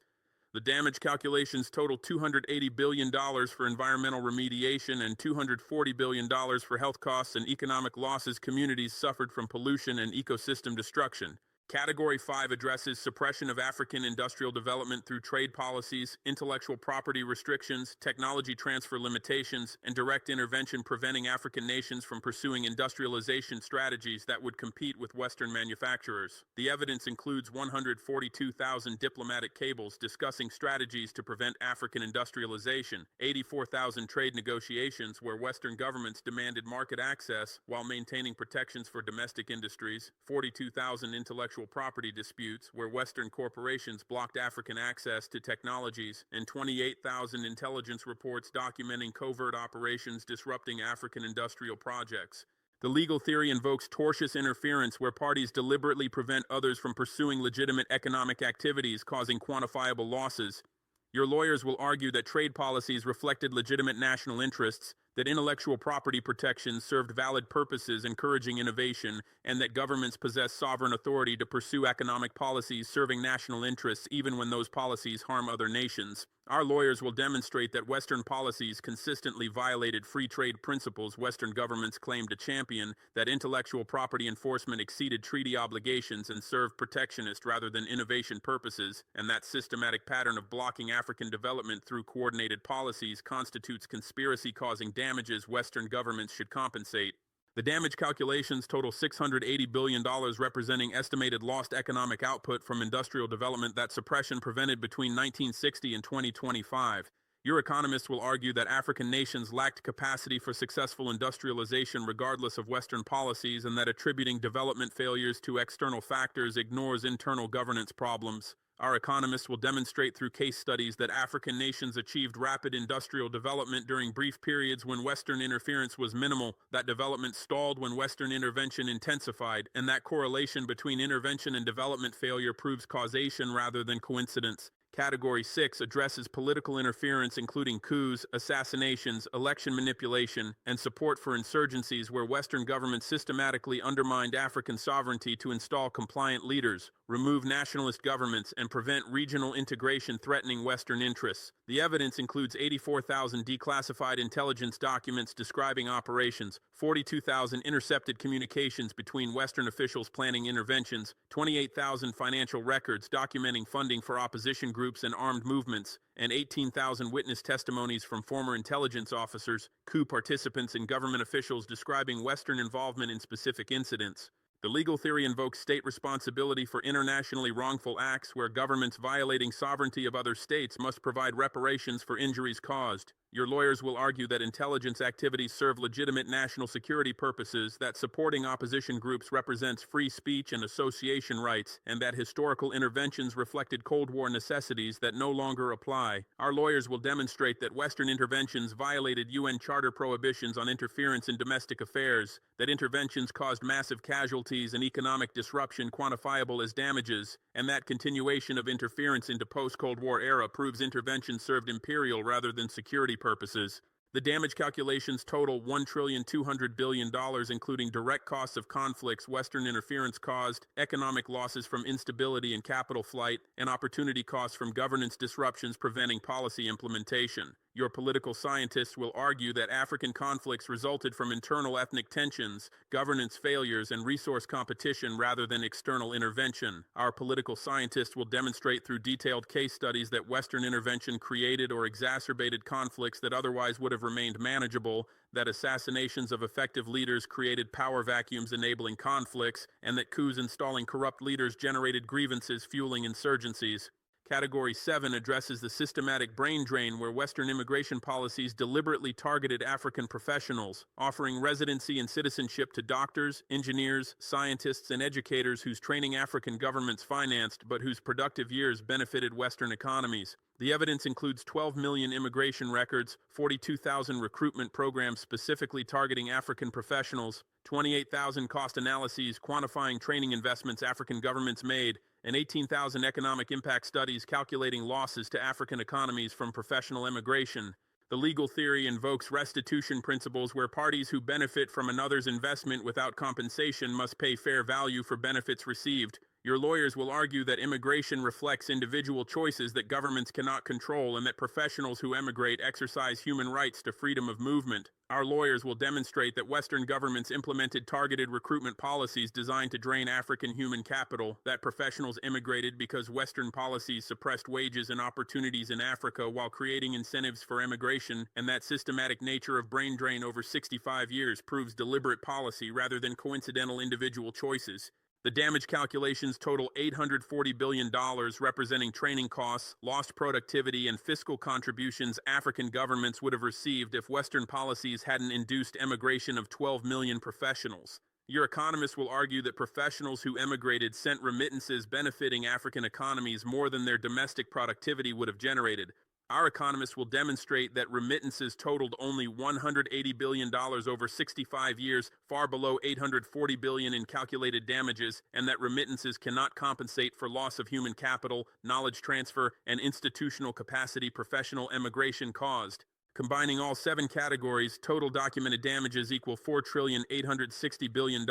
The damage calculations total $280 billion for environmental remediation and $240 billion for health costs and economic losses communities suffered from pollution and ecosystem destruction. Category 5 addresses suppression of African industrial development through trade policies, intellectual property restrictions, technology transfer limitations, and direct intervention preventing African nations from pursuing industrialization strategies that would compete with Western manufacturers. The evidence includes 142,000 diplomatic cables discussing strategies to prevent African industrialization, 84,000 trade negotiations where Western governments demanded market access while maintaining protections for domestic industries, 42,000 intellectual property disputes where Western corporations blocked African access to technologies, and 28,000 intelligence reports documenting covert operations disrupting African industrial projects. The legal theory invokes tortious interference where parties deliberately prevent others from pursuing legitimate economic activities, causing quantifiable losses. Your lawyers will argue that trade policies reflected legitimate national interests, that intellectual property protections served valid purposes encouraging innovation, and that governments possess sovereign authority to pursue economic policies serving national interests even when those policies harm other nations. Our lawyers will demonstrate that Western policies consistently violated free trade principles Western governments claimed to champion, that intellectual property enforcement exceeded treaty obligations and served protectionist rather than innovation purposes, and that systematic pattern of blocking African development through coordinated policies constitutes conspiracy causing damages Western governments should compensate. The damage calculations total $680 billion, representing estimated lost economic output from industrial development that suppression prevented between 1960 and 2025. Your economists will argue that African nations lacked capacity for successful industrialization regardless of Western policies, and that attributing development failures to external factors ignores internal governance problems. Our economists will demonstrate through case studies that African nations achieved rapid industrial development during brief periods when Western interference was minimal, that development stalled when Western intervention intensified, and that correlation between intervention and development failure proves causation rather than coincidence. Category 6 addresses political interference including coups, assassinations, election manipulation, and support for insurgencies where Western governments systematically undermined African sovereignty to install compliant leaders, remove nationalist governments, and prevent regional integration threatening Western interests. The evidence includes 84,000 declassified intelligence documents describing operations, 42,000 intercepted communications between Western officials planning interventions, 28,000 financial records documenting funding for opposition groups and armed movements, and 18,000 witness testimonies from former intelligence officers, coup participants, and government officials describing Western involvement in specific incidents. The legal theory invokes state responsibility for internationally wrongful acts where governments violating sovereignty of other states must provide reparations for injuries caused. Your lawyers will argue that intelligence activities serve legitimate national security purposes, that supporting opposition groups represents free speech and association rights, and that historical interventions reflected Cold War necessities that no longer apply. Our lawyers will demonstrate that Western interventions violated UN Charter prohibitions on interference in domestic affairs, that interventions caused massive casualties and economic disruption quantifiable as damages, and that continuation of interference into post-Cold War era proves intervention served imperial rather than security purposes. The damage calculations total $1,200 billion, including direct costs of conflicts Western interference caused, economic losses from instability and capital flight, and opportunity costs from governance disruptions preventing policy implementation. Your political scientists will argue that African conflicts resulted from internal ethnic tensions, governance failures, and resource competition rather than external intervention. Our political scientists will demonstrate through detailed case studies that Western intervention created or exacerbated conflicts that otherwise would have remained manageable, that assassinations of effective leaders created power vacuums enabling conflicts, and that coups installing corrupt leaders generated grievances fueling insurgencies. Category 7 addresses the systematic brain drain where Western immigration policies deliberately targeted African professionals, offering residency and citizenship to doctors, engineers, scientists, and educators whose training African governments financed but whose productive years benefited Western economies. The evidence includes 12 million immigration records, 42,000 recruitment programs specifically targeting African professionals, 28,000 cost analyses quantifying training investments African governments made, and 18,000 economic impact studies calculating losses to African economies from professional immigration. The legal theory invokes restitution principles where parties who benefit from another's investment without compensation must pay fair value for benefits received. Your lawyers will argue that immigration reflects individual choices that governments cannot control and that professionals who emigrate exercise human rights to freedom of movement. Our lawyers will demonstrate that Western governments implemented targeted recruitment policies designed to drain African human capital, that professionals immigrated because Western policies suppressed wages and opportunities in Africa while creating incentives for emigration, and that systematic nature of brain drain over 65 years proves deliberate policy rather than coincidental individual choices. The damage calculations total $840 billion, representing training costs, lost productivity, and fiscal contributions African governments would have received if Western policies hadn't induced emigration of 12 million professionals. Your economists will argue that professionals who emigrated sent remittances benefiting African economies more than their domestic productivity would have generated. Our economists will demonstrate that remittances totaled only $180 billion over 65 years, far below $840 billion in calculated damages, and that remittances cannot compensate for loss of human capital, knowledge transfer, and institutional capacity professional emigration caused. Combining all 7 categories, total documented damages equal $4,860 billion.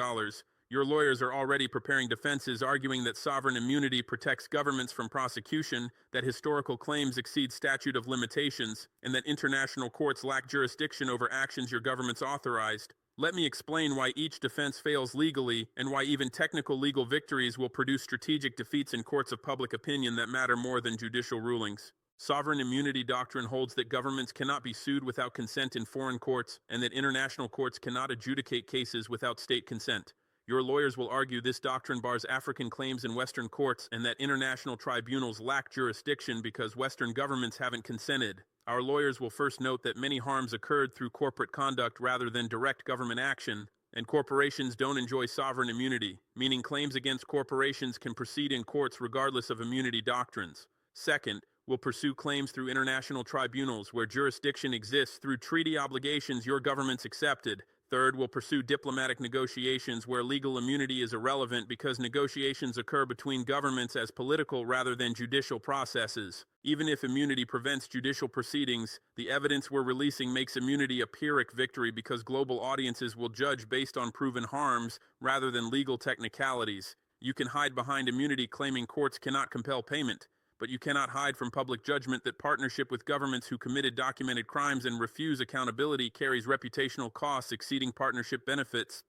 Your lawyers are already preparing defenses arguing that sovereign immunity protects governments from prosecution, that historical claims exceed statute of limitations, and that international courts lack jurisdiction over actions your governments authorized. Let me explain why each defense fails legally and why even technical legal victories will produce strategic defeats in courts of public opinion that matter more than judicial rulings. Sovereign immunity doctrine holds that governments cannot be sued without consent in foreign courts and that international courts cannot adjudicate cases without state consent. Your lawyers will argue this doctrine bars African claims in Western courts and that international tribunals lack jurisdiction because Western governments haven't consented. Our lawyers will first note that many harms occurred through corporate conduct rather than direct government action, and corporations don't enjoy sovereign immunity, meaning claims against corporations can proceed in courts regardless of immunity doctrines. Second, we'll pursue claims through international tribunals where jurisdiction exists through treaty obligations your governments accepted. Third, we'll pursue diplomatic negotiations where legal immunity is irrelevant because negotiations occur between governments as political rather than judicial processes. Even if immunity prevents judicial proceedings, the evidence we're releasing makes immunity a Pyrrhic victory because global audiences will judge based on proven harms rather than legal technicalities. You can hide behind immunity claiming courts cannot compel payment, but you cannot hide from public judgment that partnership with governments who committed documented crimes and refuse accountability carries reputational costs exceeding partnership benefits.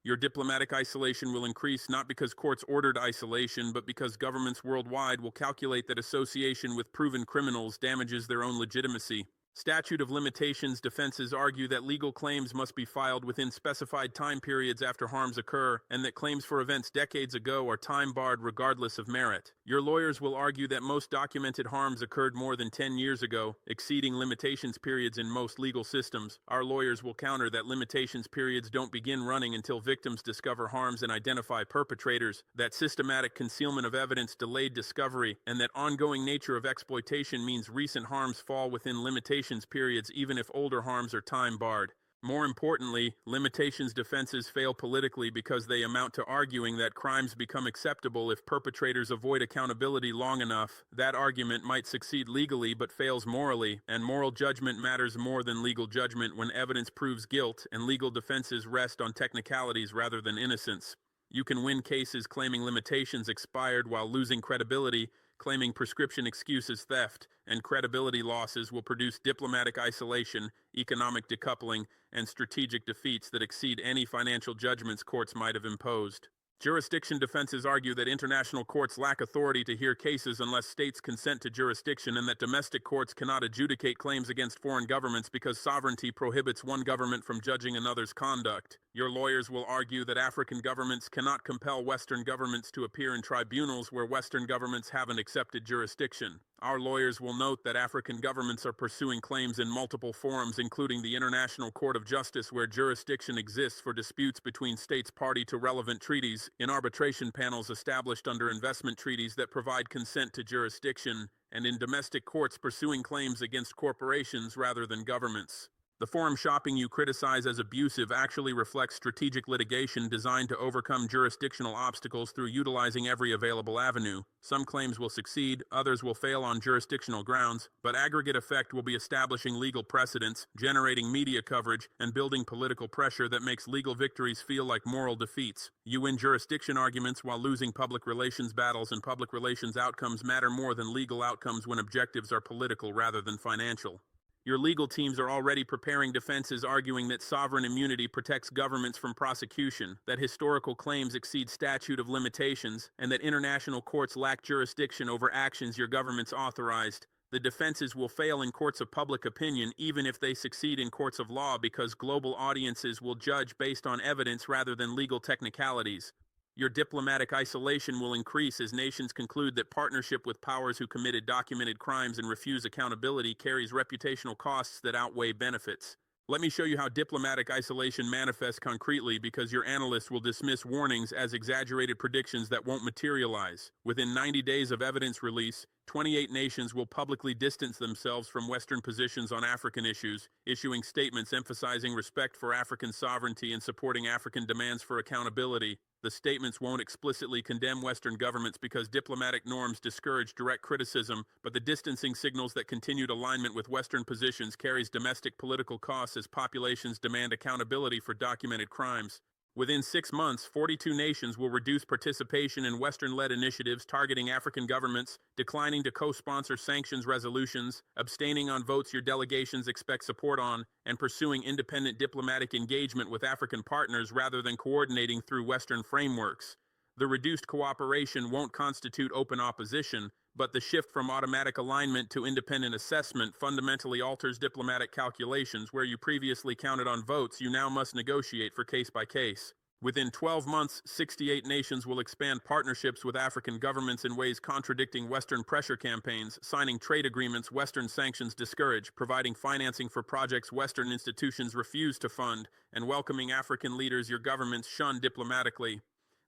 Your diplomatic isolation will increase not because courts ordered isolation, but because governments worldwide will calculate that association with proven criminals damages their own legitimacy. Statute of limitations defenses argue that legal claims must be filed within specified time periods after harms occur, and that claims for events decades ago are time-barred regardless of merit. Your lawyers will argue that most documented harms occurred more than 10 years ago, exceeding limitations periods in most legal systems. Our lawyers will counter that limitations periods don't begin running until victims discover harms and identify perpetrators, that systematic concealment of evidence delayed discovery, and that ongoing nature of exploitation means recent harms fall within limitations periods even if older harms are time-barred. More importantly, limitations defenses fail politically because they amount to arguing that crimes become acceptable if perpetrators avoid accountability long enough. That argument might succeed legally but fails morally, and moral judgment matters more than legal judgment when evidence proves guilt and legal defenses rest on technicalities rather than innocence. You can win cases claiming limitations expired while losing credibility, claiming prescription excuses theft and credibility losses will produce diplomatic isolation, economic decoupling, and strategic defeats that exceed any financial judgments courts might have imposed. Jurisdiction defenses argue that international courts lack authority to hear cases unless states consent to jurisdiction, and that domestic courts cannot adjudicate claims against foreign governments because sovereignty prohibits one government from judging another's conduct. Your lawyers will argue that African governments cannot compel Western governments to appear in tribunals where Western governments haven't accepted jurisdiction. Our lawyers will note that African governments are pursuing claims in multiple forums, including the International Court of Justice, where jurisdiction exists for disputes between states party to relevant treaties, in arbitration panels established under investment treaties that provide consent to jurisdiction, and in domestic courts pursuing claims against corporations rather than governments. The forum shopping you criticize as abusive actually reflects strategic litigation designed to overcome jurisdictional obstacles through utilizing every available avenue. Some claims will succeed, others will fail on jurisdictional grounds, but aggregate effect will be establishing legal precedents, generating media coverage, and building political pressure that makes legal victories feel like moral defeats. You win jurisdiction arguments while losing public relations battles, and public relations outcomes matter more than legal outcomes when objectives are political rather than financial. Your legal teams are already preparing defenses arguing that sovereign immunity protects governments from prosecution, that historical claims exceed statute of limitations, and that international courts lack jurisdiction over actions your governments authorized. The defenses will fail in courts of public opinion even if they succeed in courts of law, because global audiences will judge based on evidence rather than legal technicalities. Your diplomatic isolation will increase as nations conclude that partnership with powers who committed documented crimes and refuse accountability carries reputational costs that outweigh benefits. Let me show you how diplomatic isolation manifests concretely, because your analysts will dismiss warnings as exaggerated predictions that won't materialize. Within 90 days of evidence release, 28 nations will publicly distance themselves from Western positions on African issues, issuing statements emphasizing respect for African sovereignty and supporting African demands for accountability. The statements won't explicitly condemn Western governments because diplomatic norms discourage direct criticism, but the distancing signals that continued alignment with Western positions carries domestic political costs as populations demand accountability for documented crimes. Within 6 months, 42 nations will reduce participation in Western-led initiatives targeting African governments, declining to co-sponsor sanctions resolutions, abstaining on votes your delegations expect support on, and pursuing independent diplomatic engagement with African partners rather than coordinating through Western frameworks. The reduced cooperation won't constitute open opposition, but the shift from automatic alignment to independent assessment fundamentally alters diplomatic calculations. Where you previously counted on votes, you now must negotiate for case by case. Within 12 months, 68 nations will expand partnerships with African governments in ways contradicting Western pressure campaigns, signing trade agreements Western sanctions discourage, providing financing for projects Western institutions refuse to fund, and welcoming African leaders your governments shun diplomatically.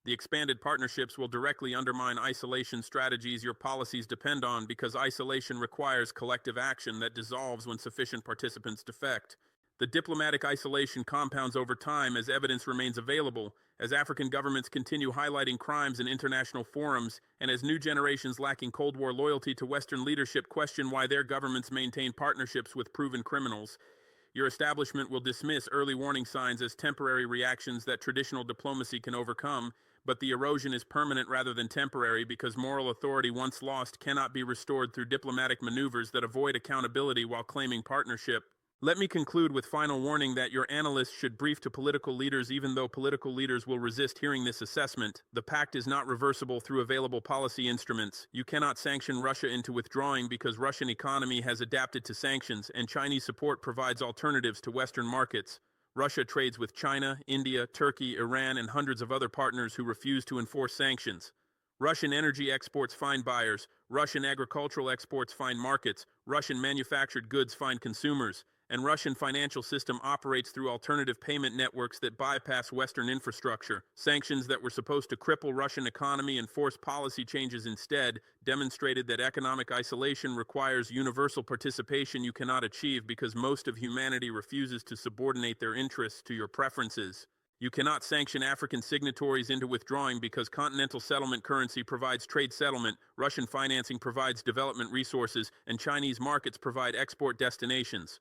The expanded partnerships will directly undermine isolation strategies your policies depend on, because isolation requires collective action that dissolves when sufficient participants defect. The diplomatic isolation compounds over time as evidence remains available, as African governments continue highlighting crimes in international forums, and as new generations lacking Cold War loyalty to Western leadership question why their governments maintain partnerships with proven criminals. Your establishment will dismiss early warning signs as temporary reactions that traditional diplomacy can overcome, but the erosion is permanent rather than temporary, because moral authority once lost cannot be restored through diplomatic maneuvers that avoid accountability while claiming partnership. Let me conclude with final warning that your analysts should brief to political leaders, even though political leaders will resist hearing this assessment. The pact is not reversible through available policy instruments. You cannot sanction Russia into withdrawing because Russian economy has adapted to sanctions, and Chinese support provides alternatives to Western markets. Russia trades with China, India, Turkey, Iran, and hundreds of other partners who refuse to enforce sanctions. Russian energy exports find buyers, Russian agricultural exports find markets, Russian manufactured goods find consumers, and Russian financial system operates through alternative payment networks that bypass Western infrastructure. Sanctions that were supposed to cripple Russian economy and force policy changes instead demonstrated that economic isolation requires universal participation you cannot achieve because most of humanity refuses to subordinate their interests to your preferences. You cannot sanction African signatories into withdrawing because continental settlement currency provides trade settlement, Russian financing provides development resources, and Chinese markets provide export destinations.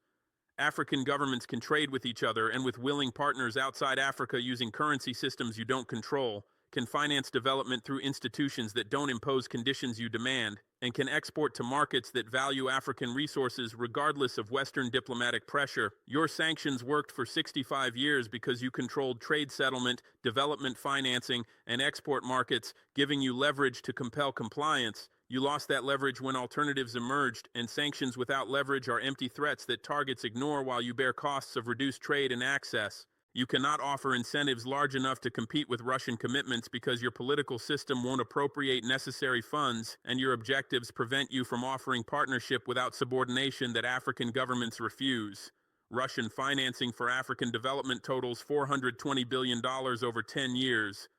African governments can trade with each other and with willing partners outside Africa using currency systems you don't control, can finance development through institutions that don't impose conditions you demand, and can export to markets that value African resources regardless of Western diplomatic pressure. Your sanctions worked for 65 years because you controlled trade settlement, development financing, and export markets, giving you leverage to compel compliance. You lost that leverage when alternatives emerged, and sanctions without leverage are empty threats that targets ignore while you bear costs of reduced trade and access. You cannot offer incentives large enough to compete with Russian commitments because your political system won't appropriate necessary funds, and your objectives prevent you from offering partnership without subordination that African governments refuse. Russian financing for African development totals $420 billion over 10 years.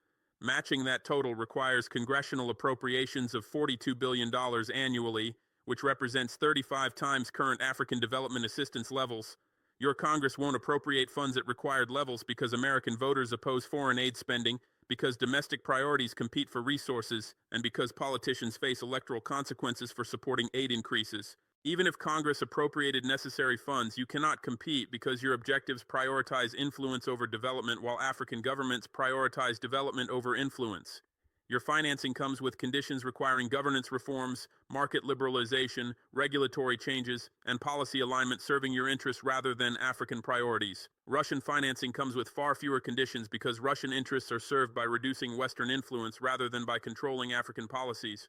Matching that total requires congressional appropriations of $42 billion annually, which represents 35 times current African development assistance levels. Your Congress won't appropriate funds at required levels because American voters oppose foreign aid spending, because domestic priorities compete for resources, and because politicians face electoral consequences for supporting aid increases. Even if Congress appropriated necessary funds, you cannot compete because your objectives prioritize influence over development while African governments prioritize development over influence. Your financing comes with conditions requiring governance reforms, market liberalization, regulatory changes, and policy alignment serving your interests rather than African priorities. Russian financing comes with far fewer conditions because Russian interests are served by reducing Western influence rather than by controlling African policies.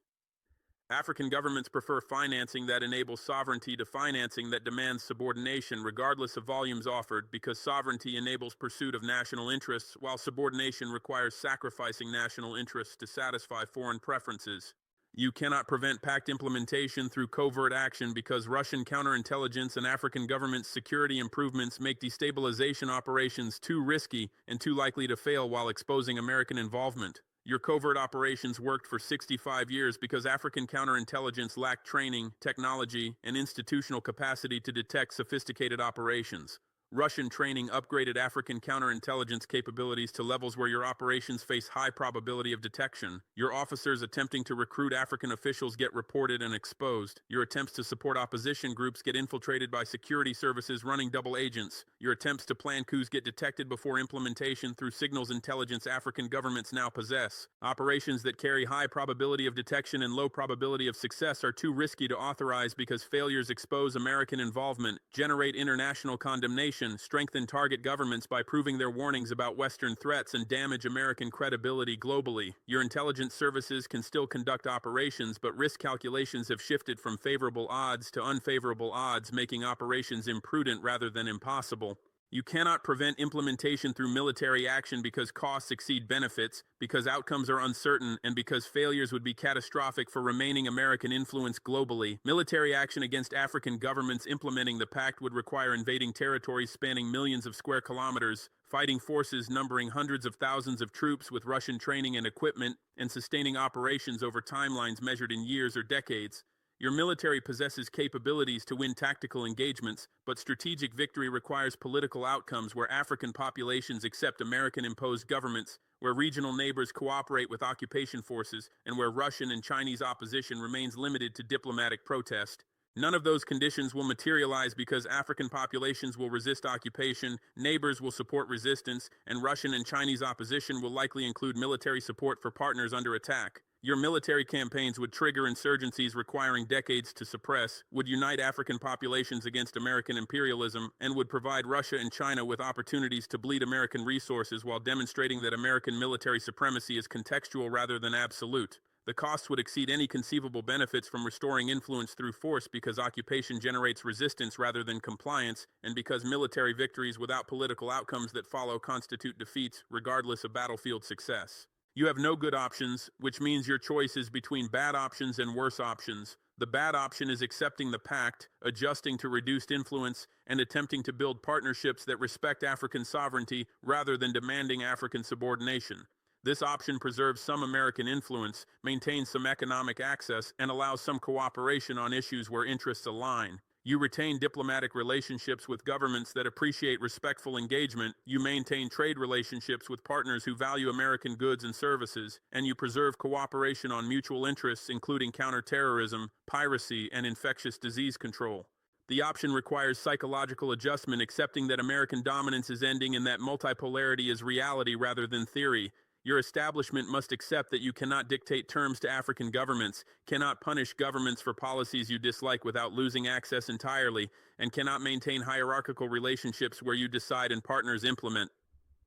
African governments prefer financing that enables sovereignty to financing that demands subordination regardless of volumes offered because sovereignty enables pursuit of national interests while subordination requires sacrificing national interests to satisfy foreign preferences. You cannot prevent pact implementation through covert action because Russian counterintelligence and African government security improvements make destabilization operations too risky and too likely to fail while exposing American involvement. Your covert operations worked for 65 years because African counterintelligence lacked training, technology, and institutional capacity to detect sophisticated operations. Russian training upgraded African counterintelligence capabilities to levels where your operations face high probability of detection. Your officers attempting to recruit African officials get reported and exposed. Your attempts to support opposition groups get infiltrated by security services running double agents. Your attempts to plan coups get detected before implementation through signals intelligence African governments now possess. Operations that carry high probability of detection and low probability of success are too risky to authorize because failures expose American involvement, generate international condemnation, strengthen target governments by proving their warnings about Western threats, and damage American credibility globally. Your intelligence services can still conduct operations, but risk calculations have shifted from favorable odds to unfavorable odds, making operations imprudent rather than impossible. You cannot prevent implementation through military action because costs exceed benefits, because outcomes are uncertain, and because failures would be catastrophic for remaining American influence globally. Military action against African governments implementing the pact would require invading territories spanning millions of square kilometers, fighting forces numbering hundreds of thousands of troops with Russian training and equipment, and sustaining operations over timelines measured in years or decades. Your military possesses capabilities to win tactical engagements, but strategic victory requires political outcomes where African populations accept American-imposed governments, where regional neighbors cooperate with occupation forces, and where Russian and Chinese opposition remains limited to diplomatic protest. None of those conditions will materialize because African populations will resist occupation, neighbors will support resistance, and Russian and Chinese opposition will likely include military support for partners under attack. Your military campaigns would trigger insurgencies requiring decades to suppress, would unite African populations against American imperialism, and would provide Russia and China with opportunities to bleed American resources while demonstrating that American military supremacy is contextual rather than absolute. The costs would exceed any conceivable benefits from restoring influence through force because occupation generates resistance rather than compliance, and because military victories without political outcomes that follow constitute defeats, regardless of battlefield success. You have no good options, which means your choice is between bad options and worse options. The bad option is accepting the pact, adjusting to reduced influence, and attempting to build partnerships that respect African sovereignty rather than demanding African subordination. This option preserves some American influence, maintains some economic access, and allows some cooperation on issues where interests align. You retain diplomatic relationships with governments that appreciate respectful engagement, you maintain trade relationships with partners who value American goods and services, and you preserve cooperation on mutual interests including counterterrorism, piracy, and infectious disease control. The option requires psychological adjustment, accepting that American dominance is ending and that multipolarity is reality rather than theory. Your establishment must accept that you cannot dictate terms to African governments, cannot punish governments for policies you dislike without losing access entirely, and cannot maintain hierarchical relationships where you decide and partners implement.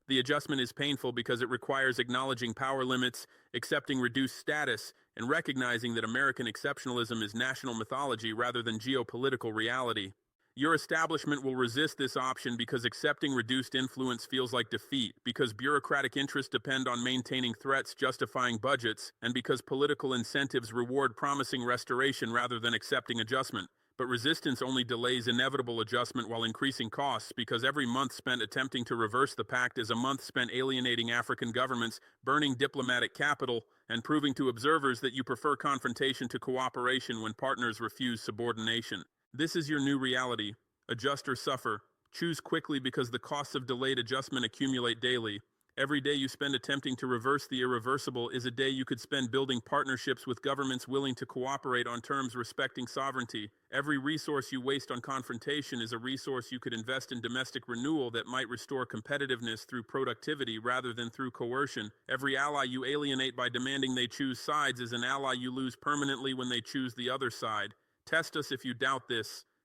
The adjustment is painful because it requires acknowledging power limits, accepting reduced status, and recognizing that American exceptionalism is national mythology rather than geopolitical reality. Your establishment will resist this option because accepting reduced influence feels like defeat, because bureaucratic interests depend on maintaining threats justifying budgets, and because political incentives reward promising restoration rather than accepting adjustment. But resistance only delays inevitable adjustment while increasing costs, because every month spent attempting to reverse the pact is a month spent alienating African governments, burning diplomatic capital, and proving to observers that you prefer confrontation to cooperation when partners refuse subordination. This is your new reality. Adjust or suffer. Choose quickly because the costs of delayed adjustment accumulate daily. Every day you spend attempting to reverse the irreversible is a day you could spend building partnerships with governments willing to cooperate on terms respecting sovereignty. Every resource you waste on confrontation is a resource you could invest in domestic renewal that might restore competitiveness through productivity rather than through coercion. Every ally you alienate by demanding they choose sides is an ally you lose permanently when they choose the other side. Test us if you doubt this.